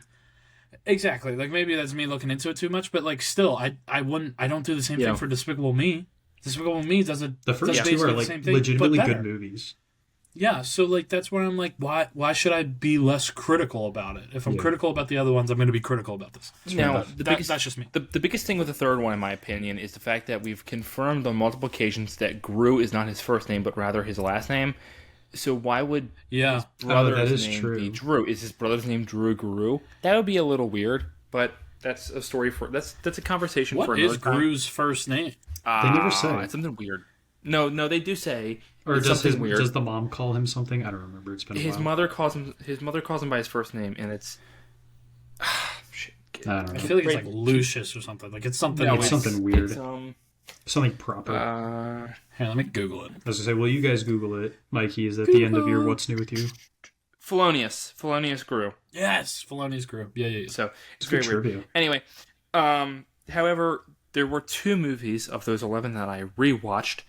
Exactly. Like maybe that's me looking into it too much, but like still, I don't do the same thing for Despicable Me. Despicable Me does it. The first two are like legitimately good movies. Yeah, so like that's where I'm like, why should I be less critical about it? If I'm critical about the other ones, I'm going to be critical about this. Now, that's just me. The biggest thing with the third one, in my opinion, is the fact that we've confirmed on multiple occasions that Gru is not his first name, but rather his last name. So why would his brother's name be Drew? Is his brother's name Drew Gru? That would be a little weird, but that's a story for that's a conversation for another time. What is Gru's first name? They never say. It's something weird. No, they do say. Or does the mom call him something? I don't remember. It's been a while. His mother calls him by his first name, and it's shit. I don't know. I feel like it's like Lucius or something. Like it's something. It's something weird. It's, something proper. Here, let me Google it. I was gonna say, well, you guys Google it. Mikey, is at the end of your What's New With You? Felonious Gru. Yes, Felonious Gru. Yeah. So it's very weird. Trivia. Anyway, however, there were 2 movies of those 11 that I rewatched,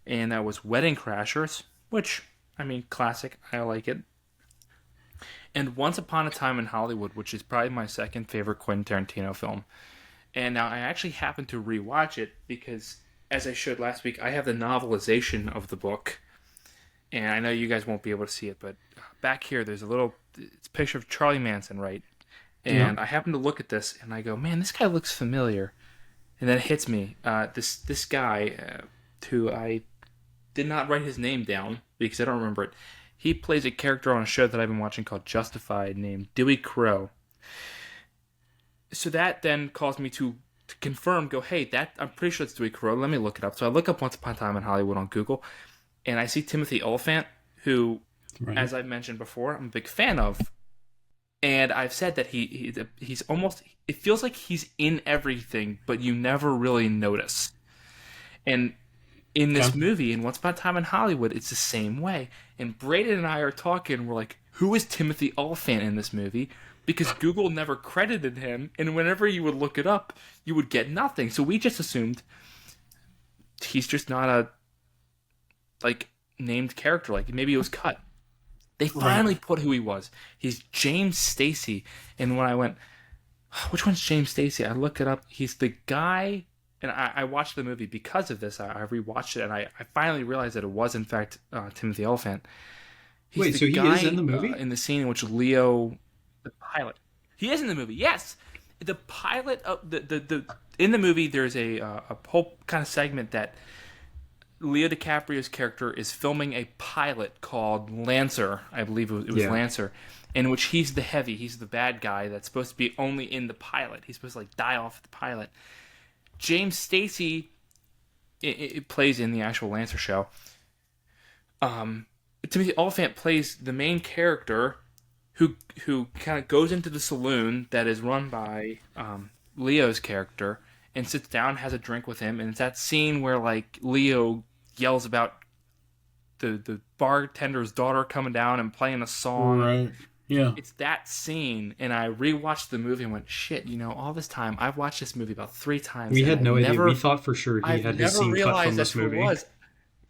and that was Wedding Crashers, which, I mean, classic. I like it. And Once Upon a Time in Hollywood, which is probably my second favorite Quentin Tarantino film. And now I actually happened to rewatch it because, as I showed last week, I have the novelization of the book. And I know you guys won't be able to see it, but back here there's it's a picture of Charlie Manson, right? And I happen to look at this and I go, man, this guy looks familiar. And then it hits me. This guy, who I did not write his name down because I don't remember it. He plays a character on a show that I've been watching called Justified named Dewey Crow. So that then caused me to confirm, go, hey, I'm pretty sure it's Dewey Crow. Let me look it up. So I look up Once Upon a Time in Hollywood on Google, and I see Timothy Olyphant, who, as I mentioned before, I'm a big fan of. And I've said that he's almost, it feels like he's in everything, but you never really notice. And in this movie, in Once Upon a Time in Hollywood, it's the same way. And Brayden and I are talking, we're like, who is Timothy Olyphant in this movie? Because Google never credited him, and whenever you would look it up, you would get nothing. So we just assumed he's just not a, named character. Like, maybe it was cut. They finally put who he was. He's James Stacy. And when I went, which one's James Stacy? I looked it up. He's the guy, and I watched the movie because of this. I rewatched it, and I finally realized that it was, in fact, Timothy Olyphant. Wait, so he is in the movie? In the scene in which Leo, the pilot. He is in the movie, yes. The pilot of the in the movie, there's a whole kind of segment that Leo DiCaprio's character is filming a pilot called Lancer. I believe it was Lancer, in which he's the heavy. He's the bad guy that's supposed to be only in the pilot. He's supposed to die off the pilot. James Stacy it plays in the actual Lancer show. Timothy Olyphant plays the main character who kind of goes into the saloon that is run by Leo's character and sits down, has a drink with him, and it's that scene where Leo yells about the bartender's daughter coming down and playing a song. Right. Yeah. It's that scene, and I rewatched the movie and went, shit, all this time, I've watched this movie about 3 times. We had no idea. We thought for sure he had his scene cut from this movie.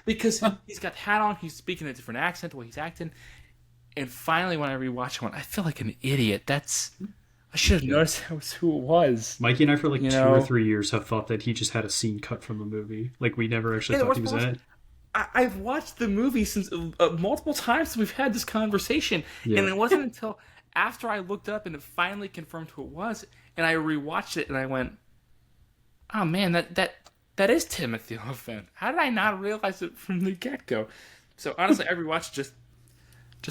Because he's got hat on, he's speaking a different accent the way he's acting. And finally, when I rewatched it, I went, I feel like an idiot. I should have noticed that was who it was. Mikey and I, for like You 2 know? or 3 years, have thought that he just had a scene cut from the movie. Like, we never actually Yeah, thought he was in it. I've watched the movie since multiple times since we've had this conversation, Yeah. and it wasn't until after I looked up and it finally confirmed who it was, and I rewatched it and I went, "Oh man, that is Timothy Olyphant. How did I not realize it from the get-go?" So honestly, I rewatched just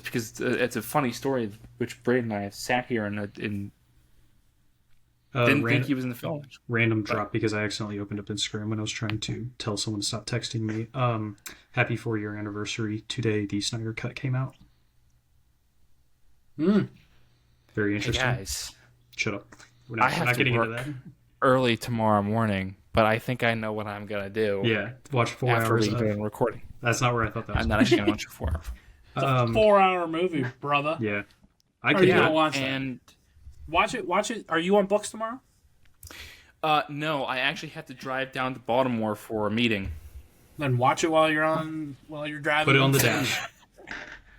because it's a funny story, which Brayden and I have sat here and didn't think he was in the film. Random drop because I accidentally opened up Instagram when I was trying to tell someone to stop texting me. Happy 4-year anniversary. Today, the Snyder Cut came out. Very Hey interesting. guys, Shut up. We're I not have to getting into work that. early tomorrow morning, but I think I know what I'm gonna do. Yeah, watch 4 after hours we of. begin recording. That's not where I thought that was. I'm not actually gonna watch it for. It's a 4-hour movie, brother. Yeah. I Are could you do gonna it. watch that? And Watch it. Are you on books tomorrow? no, I actually have to drive down to Baltimore for a meeting. Then watch it while you're driving. Put it on the dash.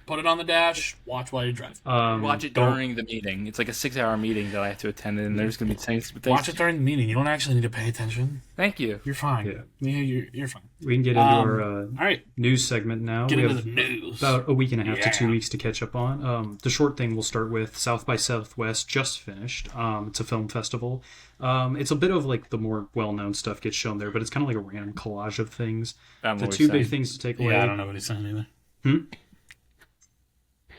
Put it on the dash. Watch while you drive. Watch it don't- during the meeting. It's like a 6-hour meeting that I have to attend, and there's gonna be things. Watch it during the meeting. You don't actually need to pay attention. Thank you. You're fine. Yeah. You're fine. We can get into our All right. news segment now. Get We into have the news. about a week and a half to 2 Yeah. weeks to catch up on. The short thing we'll start with South by Southwest just finished. It's a film festival. It's a bit of like the more well-known stuff gets shown there, but it's kind of like a random collage of things. I don't know The what two he's big saying. things to take away. Yeah, I don't know what he's saying either.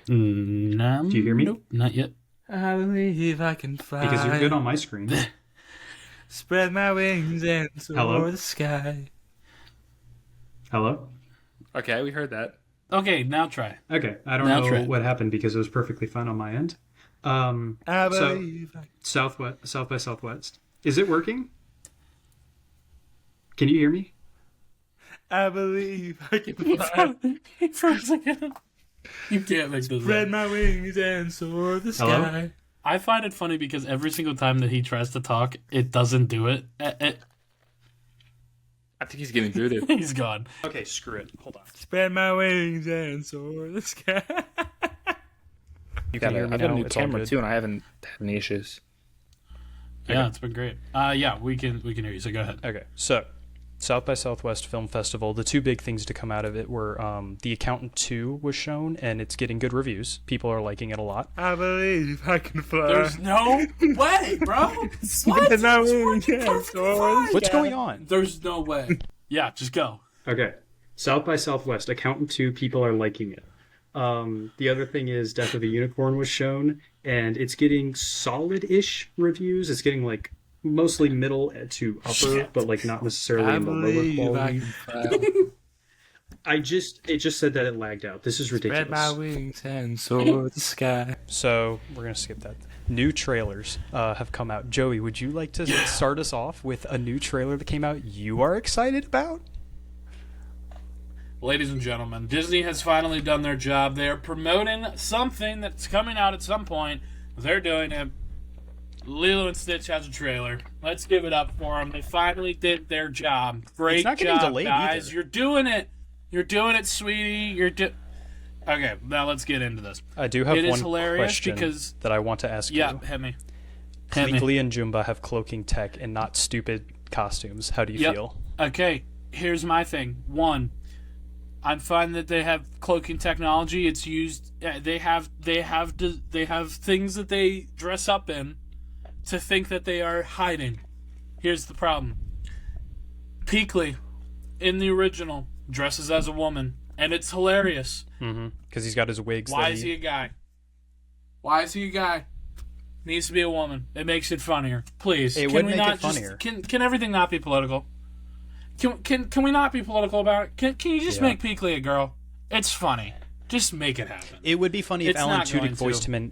Do you hear me? Nope, not yet. I believe I can fly. Because you're good on my screen. Spread my wings and soar Hello? the sky. Hello? Okay, we heard that. Okay, now try. Okay, I don't Now know try. what happened because it was perfectly fine on my end. I So- believe. South by Southwest. Is it working? Can you hear me? I believe I can fly. For a second. You can't make this Spread up. my wings and soar the Hello? sky. I find it funny because every single time that he tries to talk, it doesn't do it. I think he's getting booted. He's gone. Okay, screw it. Hold on. Spread my wings and soar the sky. You can hear me I've got a now. new It's all camera good. too, and I haven't had any issues. Yeah, it's been great. Yeah, we can hear you. So go ahead. Okay, so South by Southwest Film Festival, the two big things to come out of it were The Accountant 2 was shown, and it's getting good reviews. People are liking it a lot. I believe I can fly. There's no way, bro. What? Spread my wings and soar the What's sky. going on? There's no way. Yeah, just go. Okay, South by Southwest, Accountant 2, people are liking it. The other thing is Death of a Unicorn was shown, and it's getting solid-ish reviews. It's getting like mostly middle to upper, Shit. but like not necessarily I in the lower believe I quality. can fly. It just said that it lagged out. This is Spread my ridiculous. wings and soar the sky. So we're gonna skip that. New trailers have come out. Joey, would you like to start us off with a new trailer that came out you are excited about? Ladies and gentlemen, Disney has finally done their job. They are promoting something that's coming out at some point. They're doing it. Lilo and Stitch has a trailer. Let's give it up for them. They finally did their job. Great It's not getting job, delayed guys. either. You're doing it. You're doing it, sweetie. Okay, now let's get into this. I do have It is one hilarious question because- that I want to ask Yeah, you. hit me. Hit me. Sneakly and Jumba have cloaking tech and not stupid costumes. How do you Yep. feel? Okay, here's my thing. One, I'm fine that they have cloaking technology. It's used. They have things that they dress up in to think that they are hiding. Here's the problem. Peakley, in the original, dresses as a woman, and it's hilarious. Because he's got his wigs. Why that is he a guy? Why is he a guy? Needs to be a woman. It makes it funnier. Please. It can would we make not it funnier. Can everything not be political? Can we not be political about it? Can you just Yeah. make Peakley a girl? It's funny. Just make it happen. It would be funny if It's Alan not going Tudyk to. voiced him in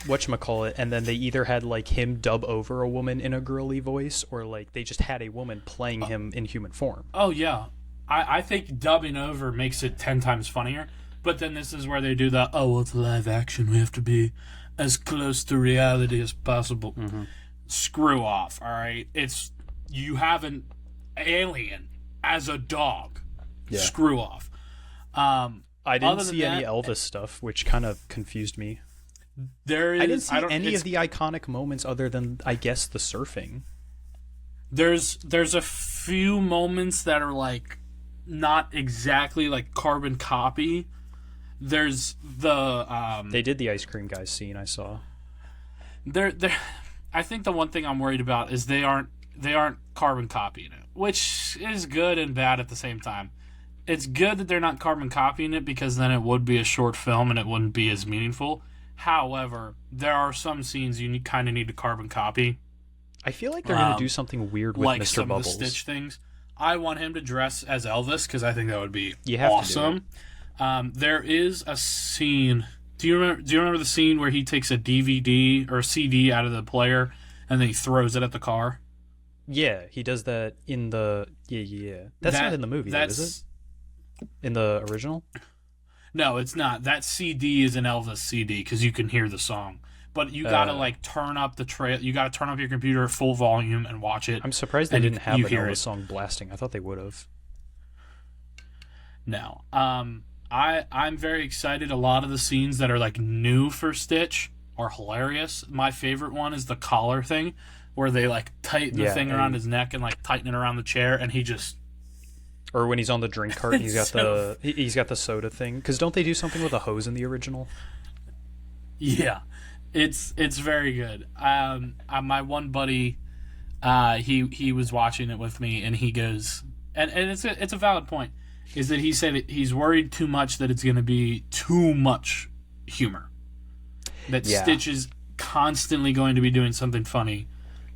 whatchamacallit, and then they either had like him dub over a woman in a girly voice, or like they just had a woman playing him in human form. Oh yeah, I think dubbing over makes it 10 times funnier. But then this is where they do the well, it's live action. We have to be as close to reality as possible. Screw off. All right, you have an alien as a dog. Yeah. Screw off. I didn't Other than see any that- Elvis stuff, which kind of confused me. There is. I didn't see any it's- of the iconic moments other than, I guess, the surfing. There's a few moments that are like not exactly like carbon copy. There's the They did the ice cream guys scene, I saw. there I think the one thing I'm worried about is they aren't carbon copying it, which is good and bad at the same time. It's good that they're not carbon copying it because then it would be a short film and it wouldn't be as meaningful. However, there are some scenes you kind of need to carbon copy. I feel like they're going to do something weird with like Mr. some Bubbles. of the Stitch things. I want him to dress as Elvis because I think that would be You have to do awesome. There is a scene. Do you remember the scene where he takes a DVD or a CD out of the player and then he throws it at the car? Yeah, he does that in the... Yeah. That's not in the movie, though, is it? In the original? No, it's not. That CD is an Elvis CD because you can hear the song. But you gotta like turn up the trail. You gotta turn up your computer at full volume and watch it. I'm surprised they and didn't have you an hear Elvis it. song blasting. I thought they would have. No. I'm very excited. A lot of the scenes that are like new for Stitch are hilarious. My favorite one is the collar thing, where they like tighten the thing around his neck and like tighten it around the chair, and he just. Or when he's on the drink cart and he's got So- he's got the soda thing. Because don't they do something with a hose in the original? Yeah, it's very good. My one buddy, he was watching it with me, and he goes, and it's a valid point, is that he said he's worried too much that it's going to be too much humor, that Stitch is constantly going to be doing something funny,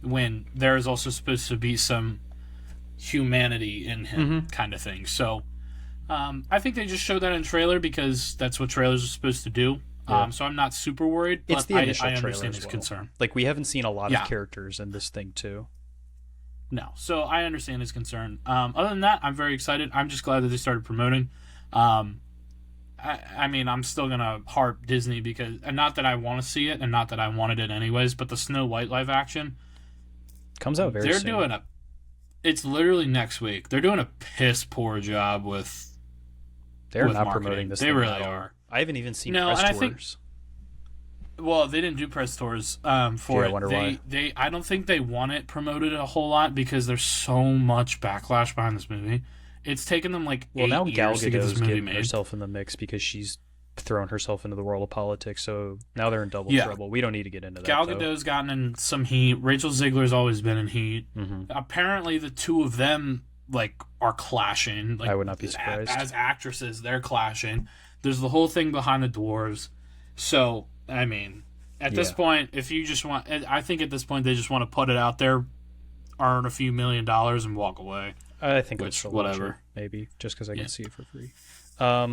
when there is also supposed to be some humanity in him, kind of thing. So, I think they just showed that in trailer because that's what trailers are supposed to do. So I'm not super worried, but It's the initial I trailer understand as his well. concern. Like, we haven't seen a lot Yeah. of characters in this thing, too. No, so I understand his concern. Other than that, I'm very excited. I'm just glad that they started promoting. I mean, I'm still gonna harp Disney because, and not that I want to see it, and not that I wanted it anyways, but the Snow White live action, Comes out very they're soon. doing it's literally next week. They're doing a piss poor job with. They're with not marketing. promoting this They thing really at all. are. I haven't even seen No, press and I tours. think- Well, they didn't do press tours for I it. wonder why. I don't think they want it promoted a whole lot because there's so much backlash behind this movie. It's taken them like Well, 8 now Gal years to get this Gadot's movie getting made. herself in the mix because she's thrown herself into the world of politics, so now they're in double Yeah. trouble. We don't need to get into that, Gal though. Gadot's gotten in some heat. Rachel Ziegler's always been in heat. Mm-hmm. Apparently, the two of them like are clashing. Like, I would not be surprised. As actresses, they're clashing. There's the whole thing behind the dwarves. So, I mean, at this Yeah. point, if you just want, I think at this point they just want to put it out there, earn a few $1 million, and walk away. I think Which, it's still whatever. legit, maybe, just because I can Yeah. see it for free. Yeah.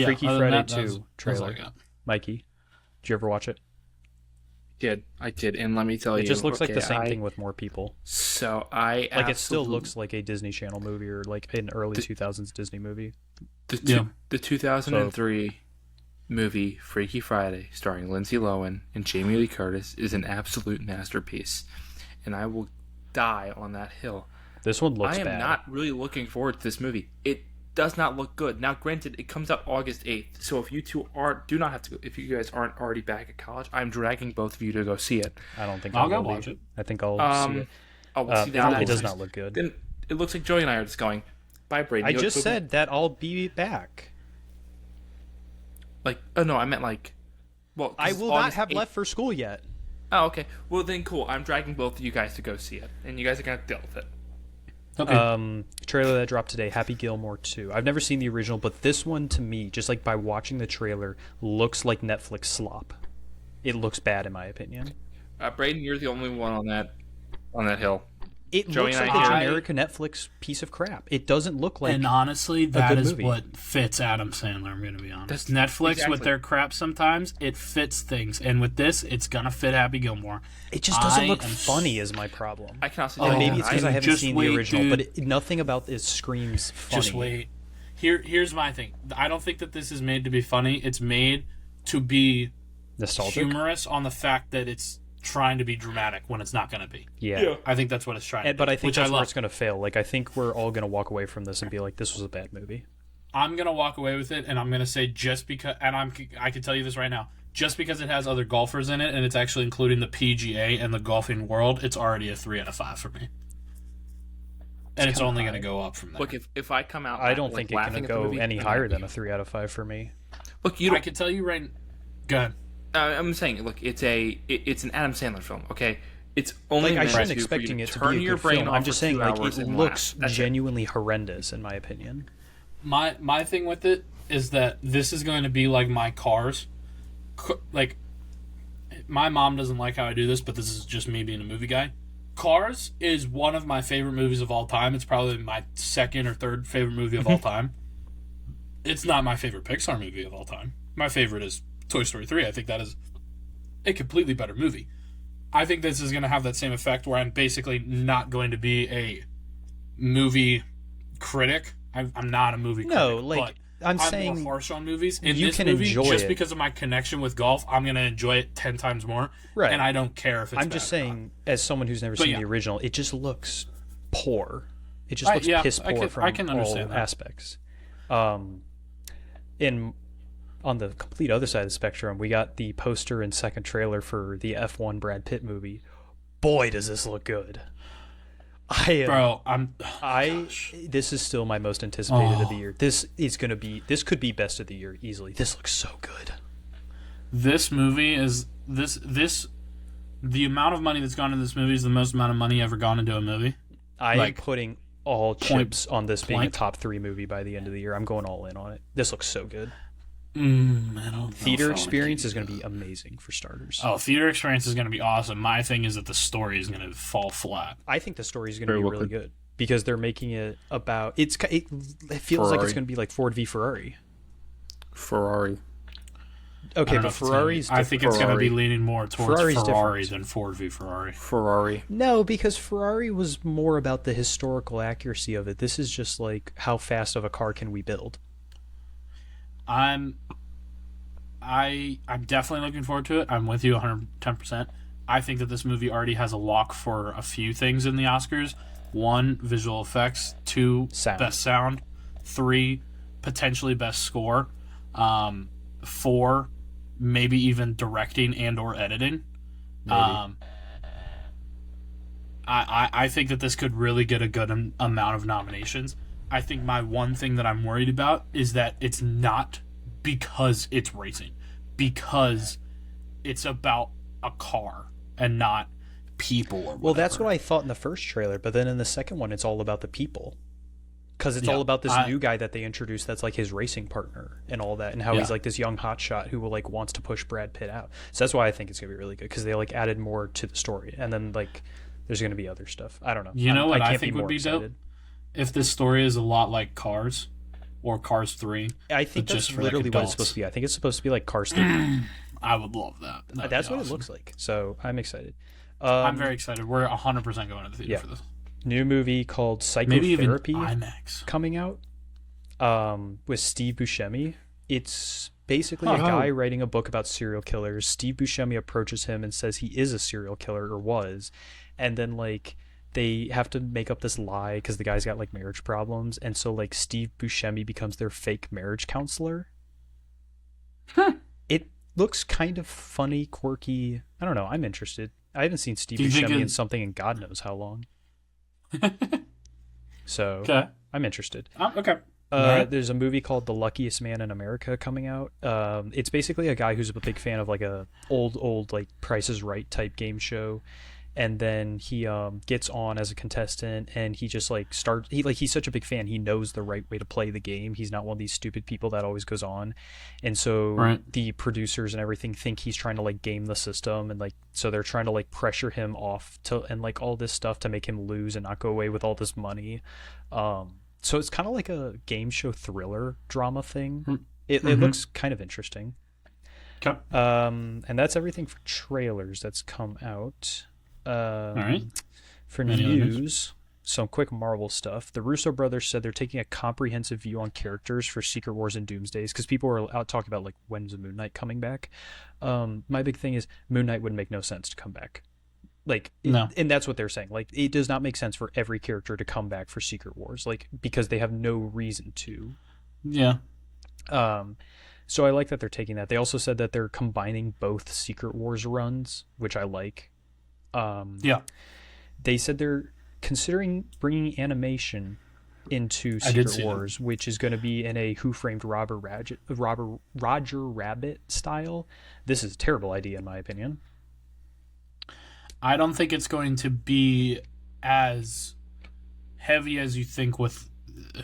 Freaky other than Friday that, 2 that's all trailer. I got. Mikey, did you ever watch it? I did, and let me tell you, It just looks like the okay, same thing with more people. So I Like, it still absolutely- looks like a Disney Channel movie or like an early 2000s Disney movie. the 2003 movie Freaky Friday, starring Lindsay Lohan and Jamie Lee Curtis, is an absolute masterpiece, and I will die on that hill. This one looks I am bad. not really looking forward to this movie. It does not look good. Now, granted, it comes out August 8th, so if you two do not have to go, if you guys aren't already back at college, I'm dragging both of you to go see it. I don't think I'll I'll go leave. watch it. I think I'll see it. Oh, well, see, now It does that's- not look good. Then it looks like Joey and I are just going, bye, Brayden. I You just go- said that I'll be back. like, oh no, I meant like, well, I this is will not August have 8th. left for school yet. Oh, okay. Well, then cool. I'm dragging both of you guys to go see it, and you guys are gonna deal with it. Okay. Trailer that dropped today, Happy Gilmore 2. I've never seen the original, but this one to me, just like by watching the trailer, looks like Netflix slop. It looks bad in my opinion. Brayden, you're the only one on that hill. It Joey looks and like I a did. generic Netflix piece of crap. It doesn't look like and honestly, that good is movie. what fits Adam Sandler. I'm going to be honest. That's- Netflix exactly. with their crap sometimes it fits things, and with this, it's gonna fit Happy Gilmore. it just doesn't I look am funny is my problem. I can also Oh, tell And you maybe it's that because I haven't just seen wait, the original, dude. but nothing about this screams funny. Just wait. Here's my thing. I don't think that this is made to be funny. It's made to be Nostalgic? humorous on the fact that it's trying to be dramatic when it's not going to be. Yeah. I think that's what it's trying to But be, I think which that's I where love. it's going to fail. Like, I think we're all going to walk away from this and be like, this was a bad movie. I'm going to walk away with it, and I'm going to say just because, and I can tell you this right now, just because it has other golfers in it and it's actually including the PGA and the golfing world, it's already a 3 out of 5 for me. And it's only going to go up from there. Look, if I come out, I don't like, think it can go movie, any higher than a 3 out of 5 for me. Look, you. I can tell you right. Go ahead. I'm saying, look, it's an Adam Sandler film. Okay, it's only Like, I shouldn't meant expecting for you it to turn be a your good brain film. off I'm just for saying, 2 like, hours it and looks laugh. That's it. genuinely horrendous in my opinion. My thing with it is that this is going to be like my Cars. Like, my mom doesn't like how I do this, but this is just me being a movie guy. Cars is one of my favorite movies of all time. It's probably my second or third favorite movie of all time. It's not my favorite Pixar movie of all time. My favorite is Toy Story 3. I think that is a completely better movie. I think this is going to have that same effect where I'm basically not going to be a movie critic. I'm not a movie critic. No, like, but I'm saying more harsh on movies. In you this can movie, enjoy just it. because of my connection with golf, I'm going to enjoy it 10 times more. Right. And I don't care if it's I'm just bad or not. saying, as someone who's never But seen yeah. the original, it just looks poor. It just looks yeah, piss I poor can- from I can all understand that. aspects. On the complete other side of the spectrum, we got the poster and second trailer for the F1 Brad Pitt movie. Boy, does this look good! Bro, This is still my most anticipated of the year. This could be best of the year easily. This looks so good. this movie is the amount of money that's gone into this movie is the most amount of money ever gone into a movie. I am Like, putting all chips on this being a blank. top 3 movie by the end of the year. I'm going all in on it. This looks so good. I don't know Theater if I experience wanna is going to be amazing for starters. Oh, theater experience is going to be awesome. My thing is that the story is going to fall flat. I think the story is going to Very be well really could. good because they're making it about it feels like it's Ferrari. going to be like Ford v Ferrari. Ferrari. Okay, I don't know but if it's gonna Ferrari's be- I think it's going to be leaning more towards Ferrari's Ferrari different. than Ford v Ferrari. Ferrari. No, because Ferrari was more about the historical accuracy of it. This is just like how fast of a car can we build. I'm definitely looking forward to it. I'm with you 110%. I think that this movie already has a lock for a few things in the Oscars. 1, visual effects. 2, Sound. best sound. 3, potentially best score. 4, maybe even directing and or editing. Maybe. I think that this could really get a good amount of nominations. I think my one thing that I'm worried about is that it's not because it's racing, because it's about a car and not people or whatever. Well, that's what I thought in the first trailer, but then in the second one, it's all about the people. Because it's Yeah, all about this I- new guy that they introduced that's like his racing partner and all that, and how Yeah. he's like this young hotshot who like wants to push Brad Pitt out. So that's why I think it's gonna be really good because they like added more to the story, and then like there's gonna be other stuff. I don't know. You know what I can't think would more be dope? excited. If this story is a lot like Cars or Cars 3, I think but that's just for, like, literally what it's adults. supposed to be. I think it's supposed to be like Cars 3. I would love that. That'd That's be what awesome. it looks like. So I'm excited. I'm very excited. We're 100% going to the theater Yeah. for this. New movie called Maybe even Psychotherapy IMAX. coming out with Steve Buscemi. It's basically a Oh. guy writing a book about serial killers. Steve Buscemi approaches him and says he is a serial killer or was, and then like they have to make up this lie because the guy's got like marriage problems, and so like Steve Buscemi becomes their fake marriage counselor. It looks kind of funny, quirky. I don't know. I'm interested. I haven't seen Steve Do you think Buscemi in it- something in God knows how long. So Okay. I'm interested. Okay. Alright. There's a movie called The Luckiest Man in America coming out. It's basically a guy who's a big fan of like a old like Price is Right type game show, and then he gets on as a contestant, and he just like he's such a big fan, he knows the right way to play the game. He's not one of these stupid people that always goes on, and so Right. the producers and everything think he's trying to like game the system, and like so they're trying to like pressure him off to and like all this stuff to make him lose and not go away with all this money. So it's kind of like a game show thriller drama thing. It looks kind of interesting. Okay. And that's everything for trailers that's come out. All right. For Any other news? news, some quick Marvel stuff. The Russo brothers said they're taking a comprehensive view on characters for Secret Wars and Doomsdays because people are out talking about like when's Moon Knight coming back. My big thing is Moon Knight would make no sense to come back. Like, No. and that's what they're saying. Like, it does not make sense for every character to come back for Secret Wars, like because they have no reason to. Yeah. So I like that they're taking that. They also said that they're combining both Secret Wars runs, which I like. Yeah. They said they're considering bringing animation into I did Secret see Wars, which is going to be in a Who Framed Roger Rabbit style. This is a terrible idea, in my opinion. I don't think it's going to be as heavy as you think with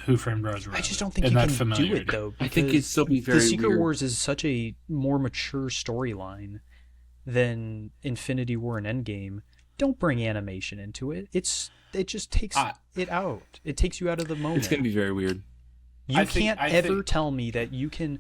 Who Framed Roger Rabbit. I just don't think and you that can do familiarity. it, though. I think it'd still be very The Secret weird. Wars is such a more mature storyline than Infinity War and Endgame. Don't bring animation into it. It just takes it out. It takes you out of the moment. It's going to be very weird. You I can't think ever tell me that you can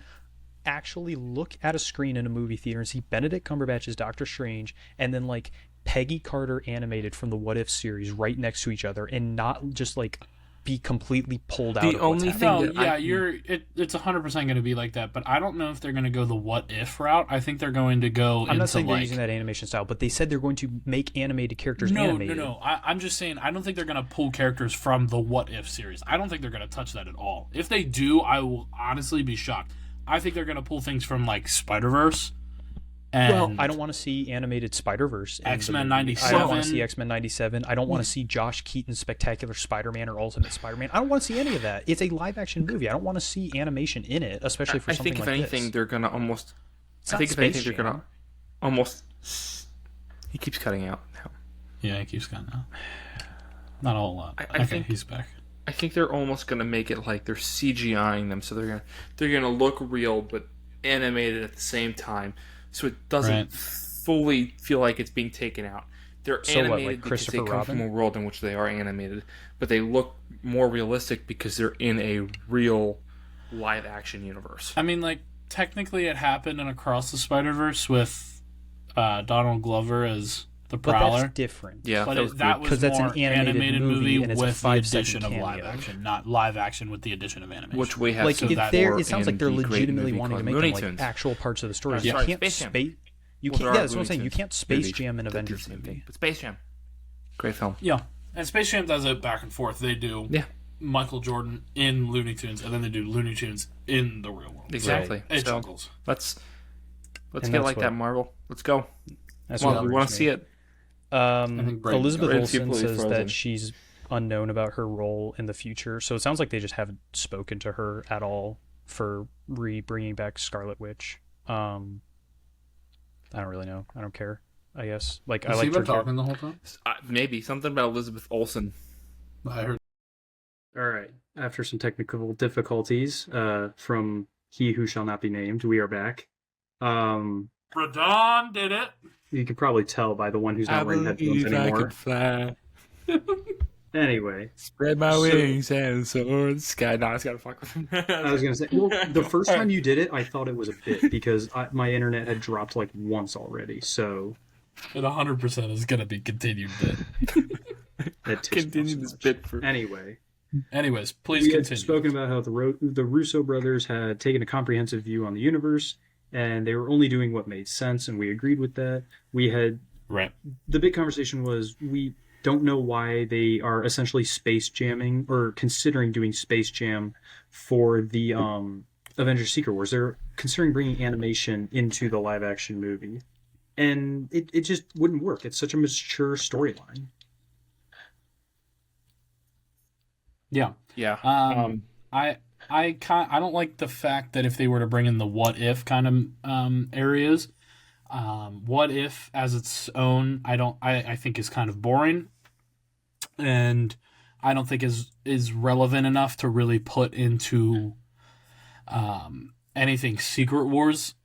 actually look at a screen in a movie theater and see Benedict Cumberbatch as Doctor Strange and then like Peggy Carter animated from the What If series right next to each other and not just like be completely pulled out The of what's only happening. thing No, that yeah, it's 100% going to be like that, but I don't know if they're going to go the what if route. I think they're going to go I'm into not saying they're like using that animation style, but they said they're going to make animated characters no, animated. no. I'm just saying I don't think they're going to pull characters from the what if series. I don't think they're going to touch that at all. If they do, I will honestly be shocked. I think they're going to pull things from like Spider-Verse. And Well, I don't want to see animated Spider-Verse. X-Men I don't want 97. to see X-Men 97. I don't want to see Josh Keaton's Spectacular Spider-Man or Ultimate Spider-Man. I don't want to see any of that. It's a live-action movie. I don't want to see animation in it, especially for I something think if like anything, this. they're going to almost... It's I not think if anything, Space they're going Jam. to almost... He keeps cutting out now. Yeah, it keeps going now. Not a whole lot. I Okay, think- he's back. I think they're almost going to make it like they're CGIing them, so they're gonna look real but animated at the same time, so it doesn't Right. fully feel like it's being taken out. They're So what, animated like because they Christopher come from a world in which they are animated, but they look more realistic because they're in a real live action universe. I mean, like, technically it happened in Across the Spider-Verse with Donald Glover as the But Prowler. that's different. Yeah, but that was that weird. was 'Cause that's an more animated movie and it's a with the 5-second addition of live cameo. action, not live action with the addition of animation. Which we have Like so if that they're, for it sounds in like they're the great legitimately movie wanting to called make Looney them like Tunes. actual parts of the story. Oh, You sorry, can't Space Jam. You Well, can't. there Yeah, are that's what I'm Looney saying. You Tunes can't Space movies Jam an that do the Avengers same movie. thing. But Space Jam, great film. Yeah, and Space Jam does it back and forth. They do Yeah, Michael Jordan in Looney Tunes, and then they do Looney Tunes in the real world. exactly. It So juggles. let's And get that's like what- that, Marvel. Let's go. That's Come what on, we worries want to me. see it. think Brayden's Elizabeth got it. Olsen People are says frozen. that she's unknown about her role in the future, so it sounds like they just haven't spoken to her at all for bringing back Scarlet Witch. I don't really know. I don't care. I guess I Has he like her been character. talking the whole time? Maybe something about Elizabeth Olsen. I heard. All right. After some technical difficulties from He Who Shall Not Be Named, we are back. Radon did it. You can probably tell by the one who's not wearing headphones anymore. fly. Anyway, Spread my So- wings and soar the sky. No, I just gotta fuck with him. I was going to say, well, the first time you did it, I thought it was a bit because my internet had dropped like once already. So It 100% is going to be continued bit. that ticks me off Continue so this much. bit for. Anyway, Anyways, please we had continue. spoken about how the Russo brothers had taken a comprehensive view on the universe, and they were only doing what made sense, and we agreed with that. We had Right. the big conversation was we don't know why they are essentially space jamming or considering doing Space Jam for the Avengers Secret Wars. They're considering bringing animation into the live action movie, and it just wouldn't work. It's such a mature storyline. Yeah. Yeah. I don't like the fact that if they were to bring in the what if kind of areas, what if as its own, I think is kind of boring, and I don't think is relevant enough to really put into anything Secret Wars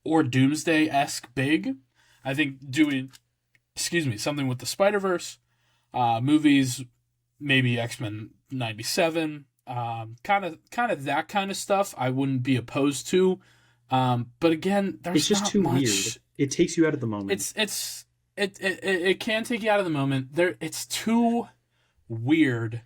or Doomsday-esque big. I think doing something with the Spider-Verse movies, maybe X-Men 97, kind of that kind of stuff I wouldn't be opposed to. But again, there's It's just not too much. weird. It takes you out of the moment. It can take you out of the moment. It's too weird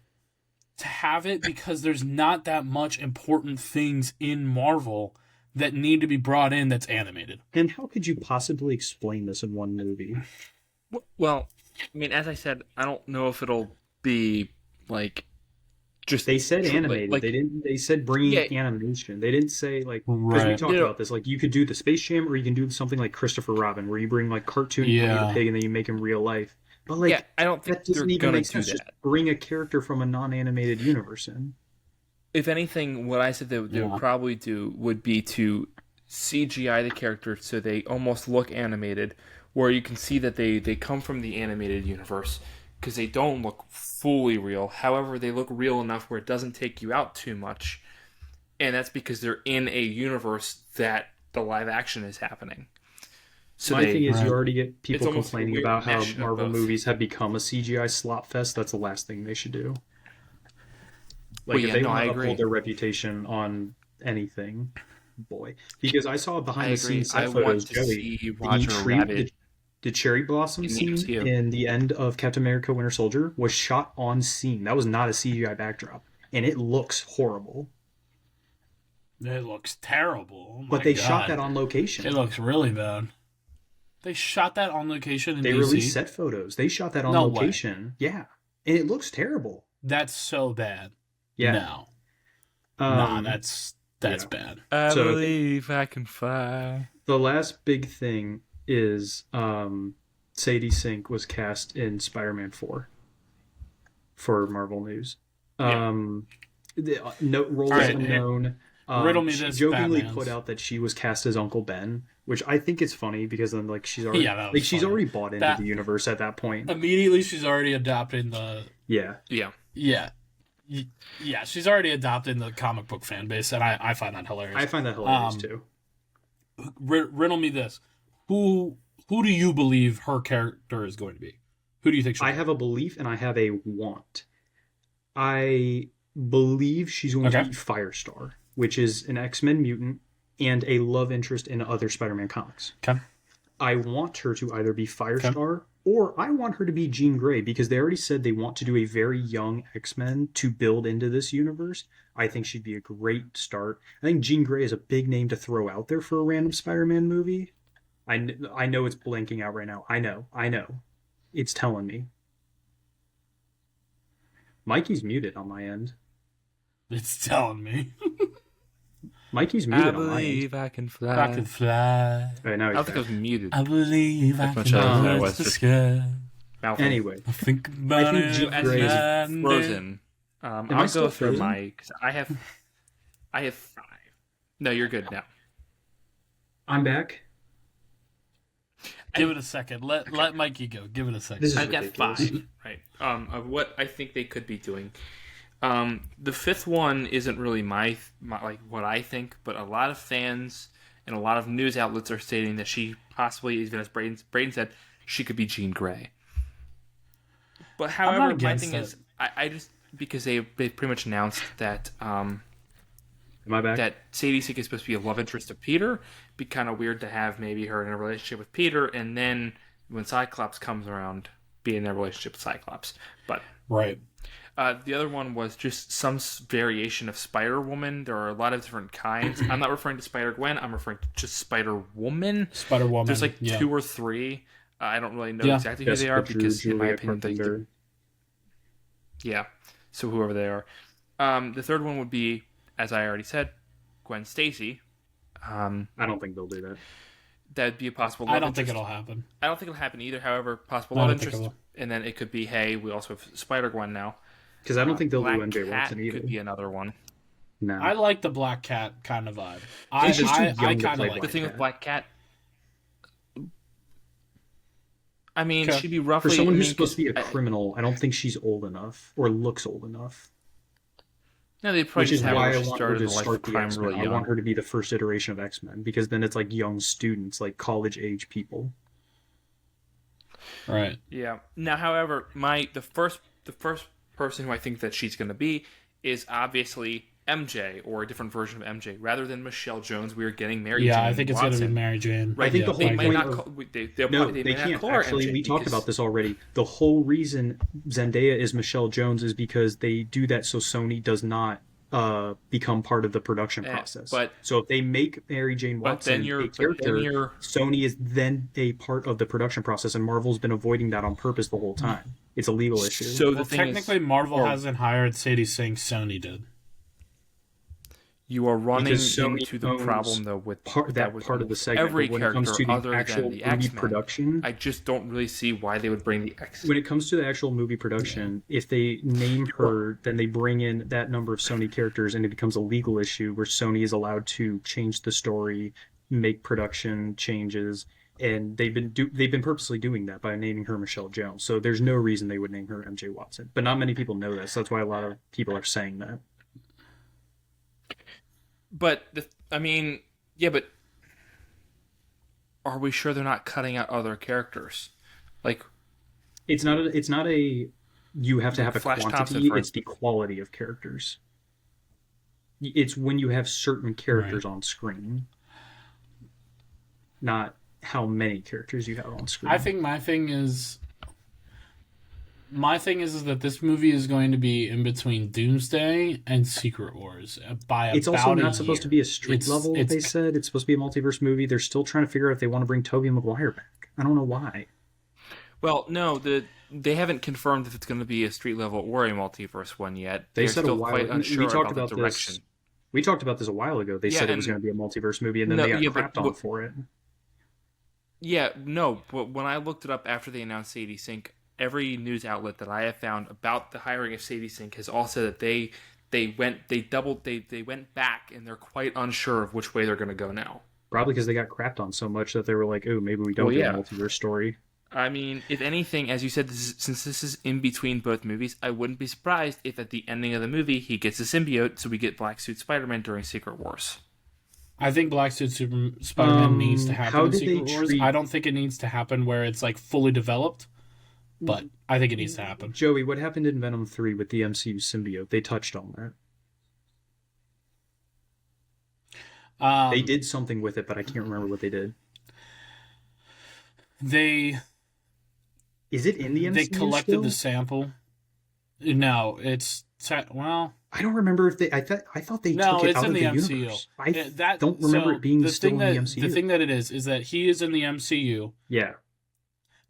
to have it because there's not that much important things in Marvel that need to be brought in that's animated. And how could you possibly explain this in one movie? Well, I mean, as I said, I don't know if it'll be like just They said animated. like They didn't. They said bringing Yeah. animation. They didn't say like because we Right. talked You know- about this. Like you could do the Space Jam, or you can do something like Christopher Robin, where you bring like cartoon Winnie Yeah. the Pig and then you make him real life. But like yeah, I don't think that they're doesn't even gonna make do sense. Just that. bring a character from a non-animated universe in. If anything, what I said they Yeah. would probably do would be to CGI the characters so they almost look animated, where you can see that they come from the animated universe, because they don't look fully real. However, they look real enough where it doesn't take you out too much, and that's because they're in a universe that the live action is happening. So My thing is, Right. you already get people almost a complaining weird about how mesh of Marvel both. movies have become a CGI slop fest. That's the last thing they should do. Like Well, if yeah, they no, want I to agree. uphold their reputation on anything, boy. Because I saw I behind the agree. scenes I set want photos, to Joey. see Roger tree- Rabbit. the cherry blossom in the scene MCU. in the end of Captain America: Winter Soldier was shot on scene. That was not a CGI backdrop, and it looks horrible. It looks terrible. Oh my But they God. shot that on location. It looks really bad. They shot that on location in They DC. released set photos. They shot that on No way. location. Yeah, and it looks terrible. That's so bad. Yeah. No. Um, That's yeah. bad. I So- believe I can fly. The last big thing is Sadie Sink was cast in Spider-Man 4 for Marvel News. No role All is right, unknown. riddle me She this, jokingly Batmans. put out that she was cast as Uncle Ben, which I think is funny because then like she's already Yeah, that was she's funny. already bought into That- the universe at that point. Immediately, she's already adopting the. Yeah. Yeah. Yeah. Yeah, she's already adopting the comic book fan base, and I find that hilarious. I find that hilarious Um, too. Riddle me this: who do you believe her character is going to be? Who do you think she'll I be? have a belief and I have a want. I believe she's going to Okay. be Firestar, which is an X-Men mutant and a love interest in other Spider-Man comics. Okay. I want her to either be Firestar or I want her to be Jean Grey because they already said they want to do a very young X-Men to build into this universe. I think she'd be a great start. I think Jean Grey is a big name to throw out there for a random Spider-Man movie. I know it's blanking out right now. I know. It's telling me. Mikey's muted on my end. It's telling me. Mikey's I muted on my end. believe I can fly. I can fly. Right, now I he's don't think I back. was muted. I believe I That's can much as I touch was the just- sky. Malcolm. Anyway, I think about I think it. Jean as Grey is he's Monday. frozen. I I'll still go through frozen? my. Cause I have 5. No, you're good now. I'm back. Give it a second. Let Mikey go. Give it a second. This is I've got ridiculous. 5. Right. Of what I think they could be doing. The 5th one isn't really my like what I think, but a lot of fans and a lot of news outlets are stating that she possibly, even as Brayden said, she could be Jean Grey. But however, my against thing it. is, I just because they pretty much announced that Am I back? that Sadie Sink is supposed to be a love interest of Peter. Be kind of weird to have maybe her in a relationship with Peter, and then when Cyclops comes around, be in a relationship with Cyclops. But Right. the other one was just some variation of Spider-Woman. There are a lot of different kinds. I'm not referring to Spider-Gwen. I'm referring to just Spider-Woman. Spider-Woman. There's like yeah. 2 or 3. I don't really know Yeah. exactly who they are Jessica because, Drew, in my Julia opinion, Carpenter. yeah. So whoever they are. The third one would be, as I already said, Gwen Stacy. I don't think they'll do that. That'd be a possible. I love don't think interest. it'll happen. I don't think it'll happen either. However, possible I love don't think it interest, will. and then it could be, hey, we also have Spider-Gwen now. Because I don't think they'll Black do MJ Cat Watson either. could be another one. No. I like the Black Cat kind of vibe. I She's too young to kind of play like The it. thing with Black Cat, I mean, Okay. she'd be For roughly. someone I who's mean, supposed to be a 'cause criminal, I don't think she's old enough or looks old enough. no, they probably Which is just have why I her want her started to the life start of the crime X-Men. really I young. want her to be the first iteration of X-Men because then it's like young students, like college age people. Right. Yeah. Now, however, the first person who I think that she's going to be is obviously MJ or a different version of MJ, rather than Michelle Jones. We are getting Mary Yeah, Jane I think it's going to be Watson. Mary Jane. Right. I think Yeah, the They whole might point not of- call, No, they they may not can't. call her Actually, MJ we talked because- about this already. The whole reason Zendaya is Michelle Jones is because they do that so Sony does not become part of the production process. So if they make Mary Jane Watson a character, Sony is then a part of the production process, and Marvel's been avoiding that on purpose the whole time. It's a legal issue. So technically, Marvel hasn't hired Sadie Sink. Sony did. You are running into the problem though with part of the segment. Every when character it comes to the other actual than the movie X-Men, production, I just don't really see why they would bring the X-Men. When it comes to the actual movie production, if they name her, then they bring in that number of Sony characters, and it becomes a legal issue where Sony is allowed to change the story, make production changes, and they've been purposely doing that by naming her Michelle Jones. So there's no reason they would name her MJ Watson. But not many people know this. So that's why a lot of people are saying that. But but are we sure they're not cutting out other characters? Like, it's not a you have to have a Flash quantity. Thompson, it's the quality of characters. It's when you have certain characters on screen, not how many characters you have on screen. I think my thing is that this movie is going to be in between Doomsday and Secret Wars by it's about also not a supposed year. to be a street level. They said it's supposed to be a multiverse movie. They're still trying to figure out if they want to bring Tobey Maguire back. I don't know why. Well, no, they haven't confirmed if it's going to be a street level or a multiverse one yet. They're said still quite unsure we talked about the direction. This. We talked about this a while ago. They said it was going to be a multiverse movie, and then they got crapped on for it. Yeah, no, but when I looked it up after they announced Sadie Sink, every news outlet that I have found about the hiring of Sadie Sink has all said that they went back and they're quite unsure of which way they're going to go now. Probably because they got crapped on so much that they were like, "Oh, maybe we don't get a multiverse story." I mean, if anything, as you said, since this is in between both movies, I wouldn't be surprised if at the ending of the movie he gets a symbiote, so we get Black Suit Spider-Man during Secret Wars. I think Black Suit Spider-Man needs to happen in Secret Wars. I don't think it needs to happen where it's like fully developed, but I think it needs to happen. Joey, what happened in Venom 3 with the MCU symbiote? They touched on that. They did something with it, but I can't remember what they did. Is it in the MCU? They collected the sample. No, it's I don't remember if they. I thought they took it out of the universe. I don't remember it being still in the MCU. The thing that it is that he is in the MCU. Yeah.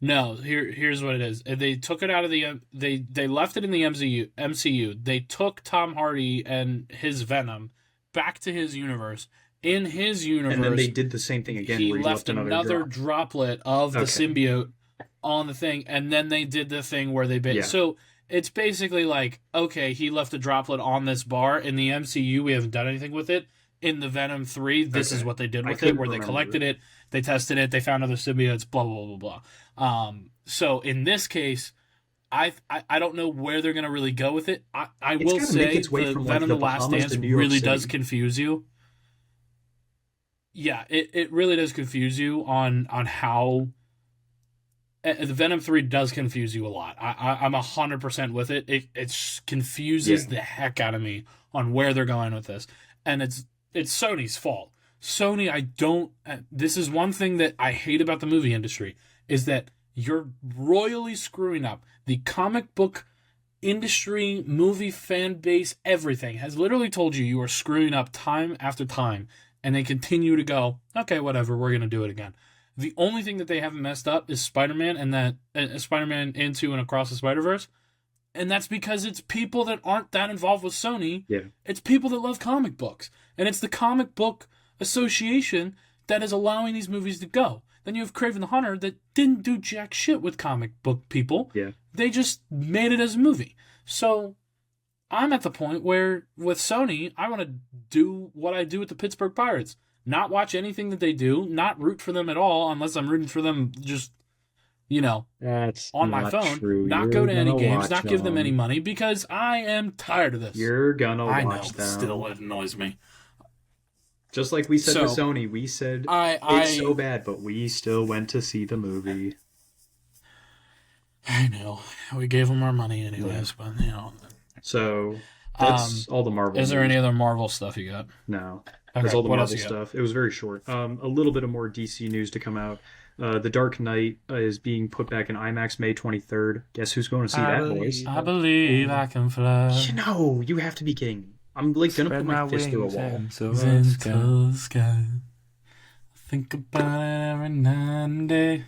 No, here's what it is. They took it out of the they left it in the MCU. They took Tom Hardy and his Venom back to his universe. In his universe, and then they did the same thing again. He where left another droplet of the symbiote on the thing, and then they did the thing where they so it's basically like, okay, he left a droplet on this bar. In the MCU, we haven't done anything with it. In the Venom 3, this is what they did with it, where they collected it, they tested it, they found other symbiotes, blah, blah, blah, blah. So in this case, I don't know where they're going to really go with it. I will say the Venom The Last Dance really does confuse you. Yeah, it really does confuse you on how... The Venom 3 does confuse you a lot. I'm 100% with it. It confuses the heck out of me on where they're going with this. And it's Sony's fault. Sony, this is one thing that I hate about the movie industry, is that you're royally screwing up. The comic book industry, movie fan base, everything has literally told you are screwing up time after time. And they continue to go, okay, whatever, we're going to do it again. The only thing that they haven't messed up is Spider-Man and that Spider-Man Into and Across the Spider-Verse. And that's because it's people that aren't that involved with Sony. Yeah. It's people that love comic books. And it's the comic book association that is allowing these movies to go. Then you have Kraven the Hunter that didn't do jack shit with comic book people. Yeah. They just made it as a movie. So I'm at the point where with Sony, I want to do what I do with the Pittsburgh Pirates. Not watch anything that they do, not root for them at all, unless I'm rooting for them just, that's on my phone. True. Not go to any games, not give them any money, because I am tired of this. You're gonna watch them. Still it annoys me. Just like we said with Sony, we said it's so bad, but we still went to see the movie. I know. We gave them our money anyways, but So that's all the Marvel. Is there any other Marvel stuff you got? No. That's all the Marvel stuff. It was very short. A little bit of more DC news to come out. The Dark Knight is being put back in IMAX May 23rd. Guess who's going to see that, boys? I believe I can fly. You have to be kidding me. I'm like gonna Spread put my my fist through a wings wall. and so Into the sky. Think about it every night and day.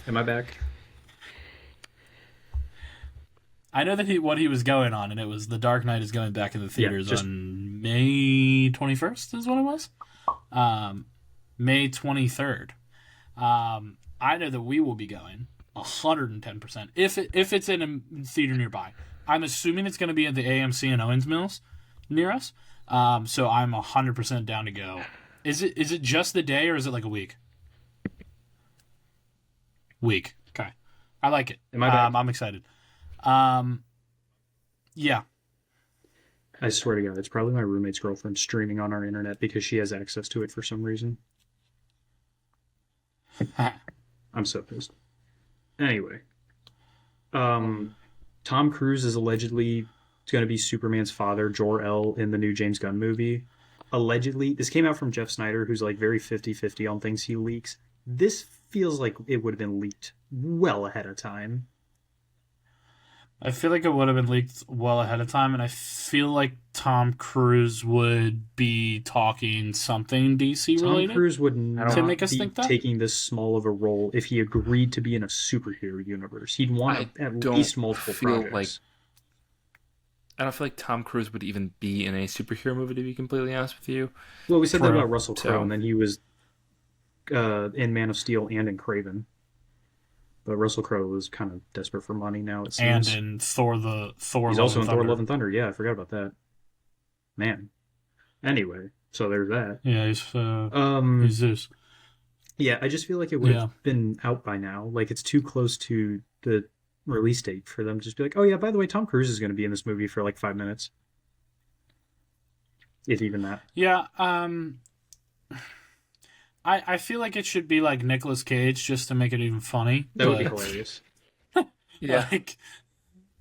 Am I back? I know that what he was going on, and it was The Dark Knight is going back in the theaters on May 21st is what it was? May 23rd. I know that we will be going 110% if it's in a theater nearby. I'm assuming it's going to be at the AMC in Owens Mills near us. So I'm 100% down to go. Is it just the day or is it like a week? Week. Okay. I like it. Am I back? I'm excited. Yeah. I swear to God, it's probably my roommate's girlfriend streaming on our internet because she has access to it for some reason. I'm so pissed. Anyway, Tom Cruise is allegedly going to be Superman's father, Jor-El, in the new James Gunn movie. Allegedly, this came out from Jeff Snyder, who's like very 50-50 on things he leaks. This feels like it would have been leaked well ahead of time. I feel like it would have been leaked well ahead of time, and I feel like Tom Cruise would be talking something DC related. Tom Cruise would not to make us be think that? taking this small of a role if he agreed to be in a superhero universe. He'd want at least multiple projects. I don't feel like Tom Cruise would even be in a superhero movie, to be completely honest with you. Well, we said that about Russell Crowe, and then he was in Man of Steel and in Kraven. But Russell Crowe was kind of desperate for money now, it seems. And in Thor He's also in Thor Love and Thunder. Yeah, I forgot about that. Man. Anyway, so there's that. Yeah, he's Zeus. Yeah, I just feel like it would have been out by now. Like, it's too close to the release date for them to just be like, oh yeah, by the way, Tom Cruise is going to be in this movie for like 5 minutes. If even that. Yeah, I feel like it should be like Nicolas Cage just to make it even funny. That would be hilarious. Yeah. Like,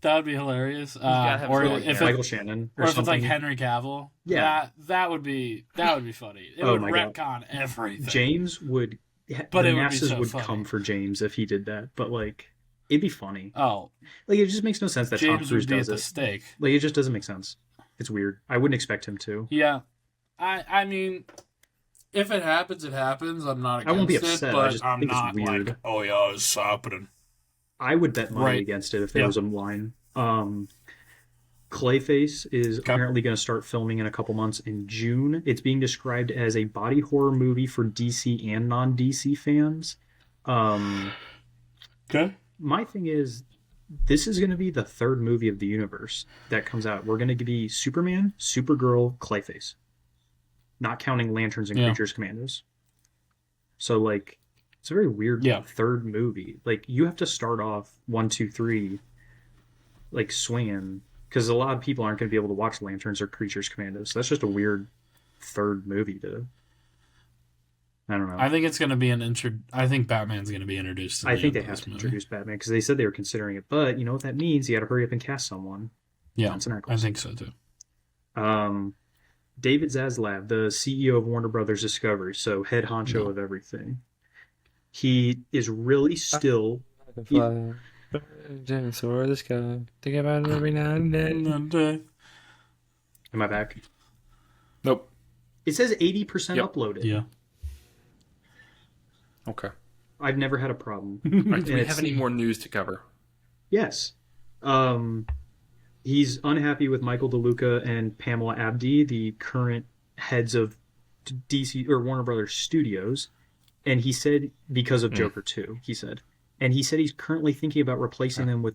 that would be hilarious. Or if Michael Shannon. Or if it's like Henry Cavill. Yeah. That would be funny. It would retcon everything. James would... But the it masses would be so would funny. come for James if he did that. But, like, it'd be funny. Oh. Like, it just makes no sense that James Tom Cruise would be does at it. the stake. Like, it just doesn't make sense. It's weird. I wouldn't expect him to. Yeah. I mean... If it happens, it happens. I'm not against I won't be upset. it, but I just I'm think it's not weird. like, oh yeah, it's happening. I would bet money against it if there was a line. Clayface is apparently going to start filming in a couple months in June. It's being described as a body horror movie for DC and non-DC fans. Okay. My thing is, this is going to be the third movie of the universe that comes out. We're going to be Superman, Supergirl, Clayface. Not counting Lanterns and Creatures Commandos. So, like, it's a very weird third movie. Like, you have to start off 1, 2, 3, like, swinging. Because a lot of people aren't going to be able to watch Lanterns or Creatures Commandos. So that's just a weird third movie to... I don't know. I think it's going to be I think Batman's going to be introduced to I think they have to introduce Batman, because they said they were considering it. But, you know what that means? You got to hurry up and cast someone. Yeah, I think so, too. David Zaslav, the CEO of Warner Brothers Discovery, so head honcho of everything. He is really still... Soar the sky. Think about it every now and then. Am I back? Nope. It says 80% uploaded. Yeah. Okay. I've never had a problem. Do we have any more news to cover? Yes. He's unhappy with Michael DeLuca and Pamela Abdi, the current heads of DC or Warner Brothers Studios, and he said because of Joker 2, he said. And he said he's currently thinking about replacing them with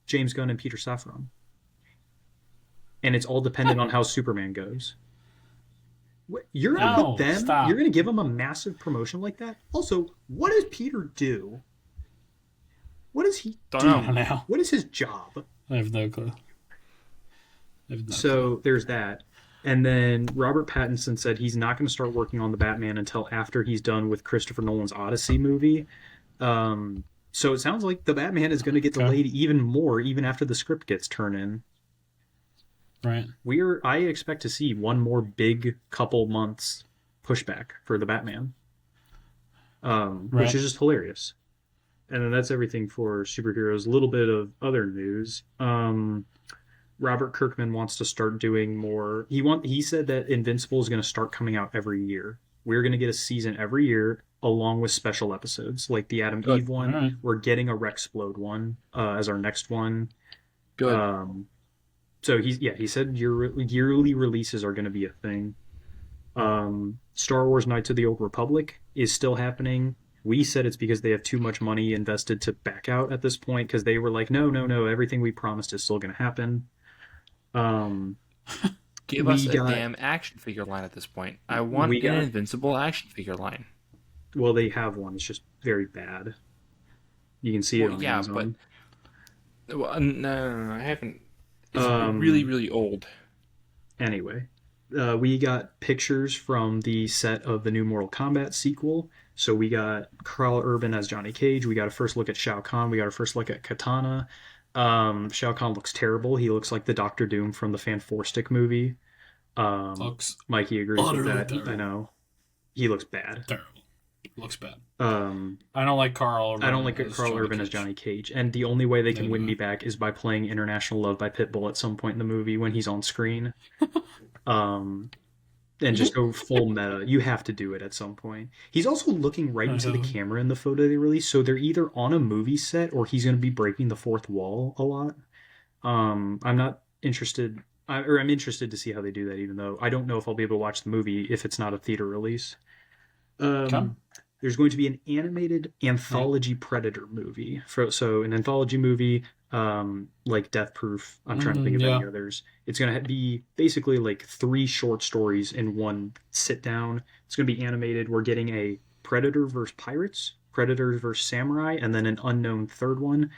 James Gunn and Peter Safran. And it's all dependent on how Superman goes. You're going to put them, stop. You're going to give them a massive promotion like that? Also, what does Peter do? What does he do? Don't know. What is his job? I have no clue. So there's that. And then Robert Pattinson said he's not going to start working on the Batman until after he's done with Christopher Nolan's Odyssey movie. So it sounds like the Batman is going to get delayed even more, even after the script gets turned in. Right. I expect to see one more big couple months pushback for the Batman, which is just hilarious. And then that's everything for superheroes. A little bit of other news. Robert Kirkman wants to start doing more. He said that Invincible is going to start coming out every year. We're going to get a season every year along with special episodes like the Adam Good. Eve one. All right. We're getting a Rexplode one as our next one. Good. So he said yearly releases are going to be a thing. Star Wars Knights of the Old Republic is still happening. We said it's because they have too much money invested to back out at this point because they were like, no, everything we promised is still going to happen. Give us a damn action figure line at this point. I want an Invincible action figure line. Well, they have one. It's just very bad. You can see it on Amazon. But no, I haven't. It's really, really old. Anyway, we got pictures from the set of the new Mortal Kombat sequel. So we got Karl Urban as Johnny Cage. We got a first look at Shao Kahn. We got a first look at Katana. Shao Kahn looks terrible. He looks like the Doctor Doom from the Fan Four Stick movie. Mikey agrees with that. Terrible. I know. He looks bad. Terrible. Looks bad. I don't like Karl Urban. I don't like Karl Urban as Johnny Cage. And the only way they can win me back is by playing International Love by Pitbull at some point in the movie when he's on screen. And just go full meta. You have to do it at some point. He's also looking right into the camera in the photo they released, so they're either on a movie set or he's going to be breaking the fourth wall a lot. I'm not interested, I'm interested to see how they do that, even though I don't know if I'll be able to watch the movie if it's not a theater release. There's going to be an animated anthology Predator movie. So an anthology movie like Death Proof. I'm trying to think of any others. It's going to be basically like 3 short stories in one sit down. It's going to be animated. We're getting a Predator versus Pirates, Predator versus Samurai, and then an unknown third one.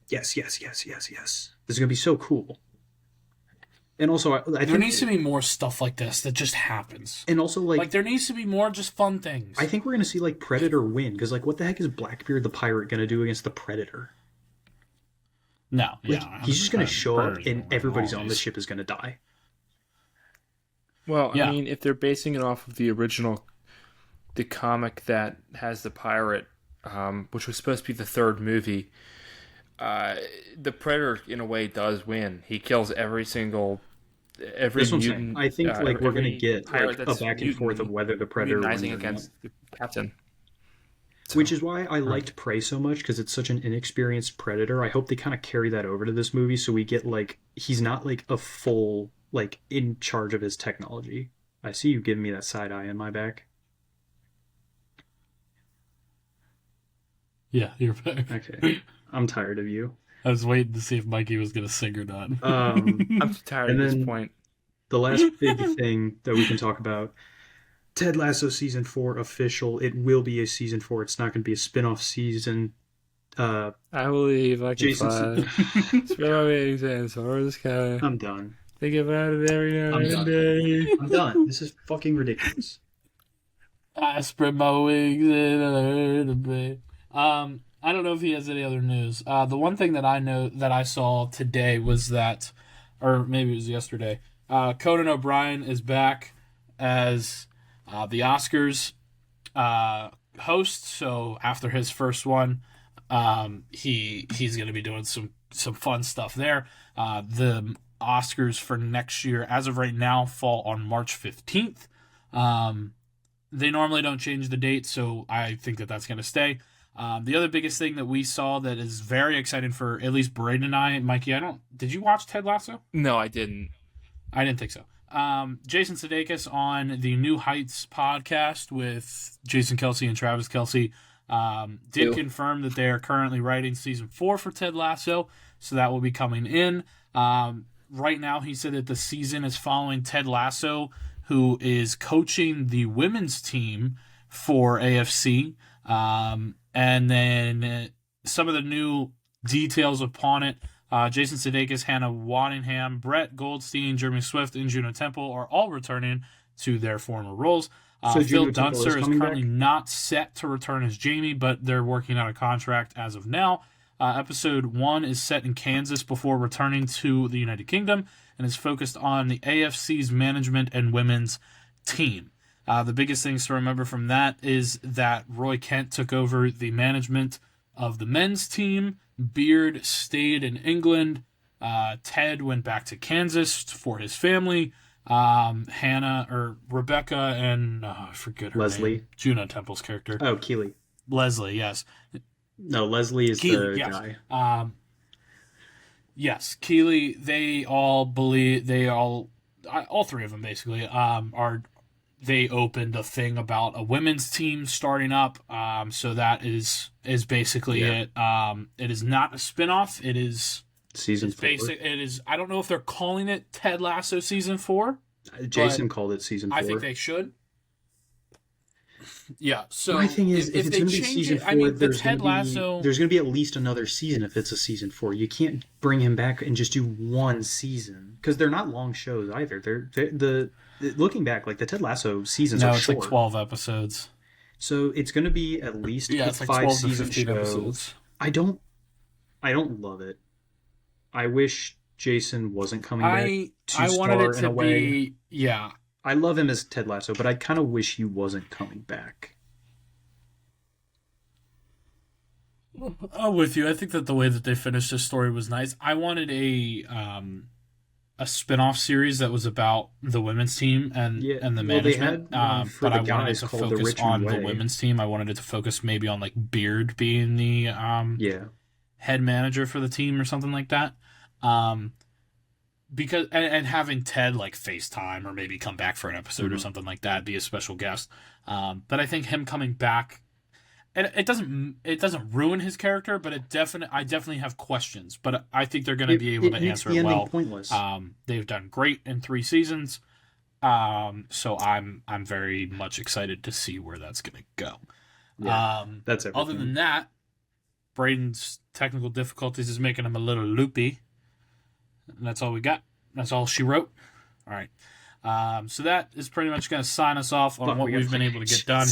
Yes. This is going to be so cool. And also, I think there needs to be more stuff like this that just happens. And also, like there needs to be more just fun things. I think we're going to see like Predator win because, like, what the heck is Blackbeard the pirate going to do against the Predator? No, he's just going to show up and everybody's on the ship is going to die. Well, I mean, if they're basing it off of the comic that has the pirate, which was supposed to be the third movie, the Predator in a way does win. He kills every mutant. I think we're going to get a back and forth of whether the Predator wins against the captain. Which is why I liked Prey so much, because it's such an inexperienced Predator. I hope they kind of carry that over to this movie so we get, like, he's not, like, a full, like, in charge of his technology. I see you giving me that side eye in my back. Yeah, you're back. Okay. I'm tired of you. I was waiting to see if Mikey was going to sing or not. I'm tired at this point. The last big thing that we can talk about, Ted Lasso Season 4 official. It will be a Season 4. It's not going to be a spin-off season. I believe I can fly. Spread my wings and soar the sky. I'm done. Think about it every now and day. I'm done. This is fucking ridiculous. I spread my wings and I learn to play. I don't know if he has any other news. The one thing that I know that I saw today was that, or maybe it was yesterday, Conan O'Brien is back as the Oscars host. So after his first one, he's going to be doing some fun stuff there. The Oscars for next year, as of right now, fall on March 15th. They normally don't change the date, so I think that that's going to stay. The other biggest thing that we saw that is very exciting for at least Brayden and I, Mikey, did you watch Ted Lasso? No, I didn't. I didn't think so. Jason Sudeikis on the New Heights podcast with Jason Kelce and Travis Kelce did confirm that they are currently writing season 4 for Ted Lasso, so that will be coming in. Right now, he said that the season is following Ted Lasso, who is coaching the women's team for AFC. And then some of the new details upon it, Jason Sudeikis, Hannah Waddingham, Brett Goldstein, Jeremy Swift, and Juno Temple are all returning to their former roles. Phil Dunster is currently not set to return as Jamie, but they're working out a contract as of now. Episode 1 is set in Kansas before returning to the United Kingdom and is focused on the AFC's management and women's team. The biggest things to remember from that is that Roy Kent took over the management of the men's team. Beard stayed in England, Ted went back to Kansas for his family. Hannah or Rebecca and I forget her Leslie. name. Juno Temple's character. Oh, Keeley. Leslie, yes. No, Leslie is Keeley, the yes. guy. Yes, Keeley. They all believe all three of them basically they opened a thing about a women's team starting up. So that is basically it. It is not a spinoff. It is Season 4. It is. I don't know if they're calling it Ted Lasso season 4. Jason called it season 4. I think they should. Yeah. So my thing is, if it's going to be season 4, there's going to be at least another season if it's a season 4. You can't bring him back and just do one season because they're not long shows either. They're looking back, like the Ted Lasso seasons are short. Like 12 episodes. So it's going to be at least a it's like 5-season show. Episodes. I don't love it. I wish Jason wasn't coming back to I wanted it star in to a way. be I love him as Ted Lasso, but I kind of wish he wasn't coming back. I'm with you. I think that the way that they finished this story was nice. I wanted a spin-off series that was about the women's team and the management. But I wanted it to focus on the women's team. I wanted it to focus maybe on like Beard being the head manager for the team or something like that. Because and having Ted like FaceTime or maybe come back for an episode or something like that, be a special guest. But I think him coming back, and it doesn't ruin his character, but I definitely have questions. But I think they're going to be able to answer it well. Pointless. They've done great in 3 seasons, so I'm very much excited to see where that's going to go. Yeah, that's everything. Other than that, Brayden's technical difficulties is making him a little loopy. And that's all we got. That's all she wrote. All right. So that is pretty much going to sign us off on what we've been able to get done.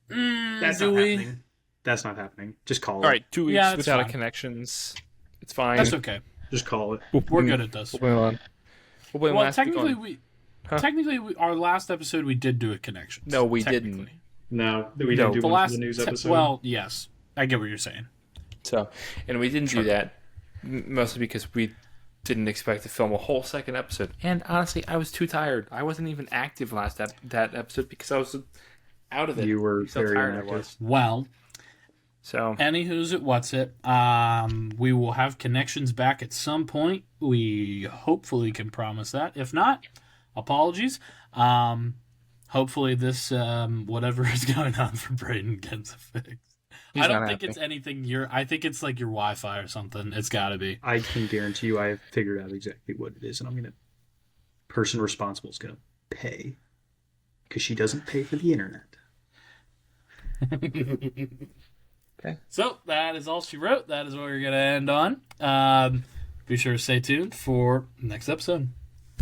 That's not happening. That's not happening. Just call it. All right, 2 weeks without fine. a connections. It's fine. That's okay. Just call it. We're good at this. Well, technically, our last episode we did do a connection. No, we didn't. No, we didn't do one for the news episode. Well, yes, I get what you're saying. So, and we didn't do that mostly because we didn't expect to film a whole second episode. And honestly, I was too tired. I wasn't even active that episode because I was out of it. You were so very tired inactive. I was. Well, so anywho's it, what's it? We will have connections back at some point. We hopefully can promise that. If not, apologies. Hopefully this whatever is going on for Brayden gets fixed. I don't think it's anything. I think it's like your Wi-Fi or something. It's got to be. I can guarantee you, I have figured out exactly what it is, and person responsible is gonna pay because she doesn't pay for the internet. Okay. So that is all she wrote. That is what we're gonna end on. Be sure to stay tuned for next episode.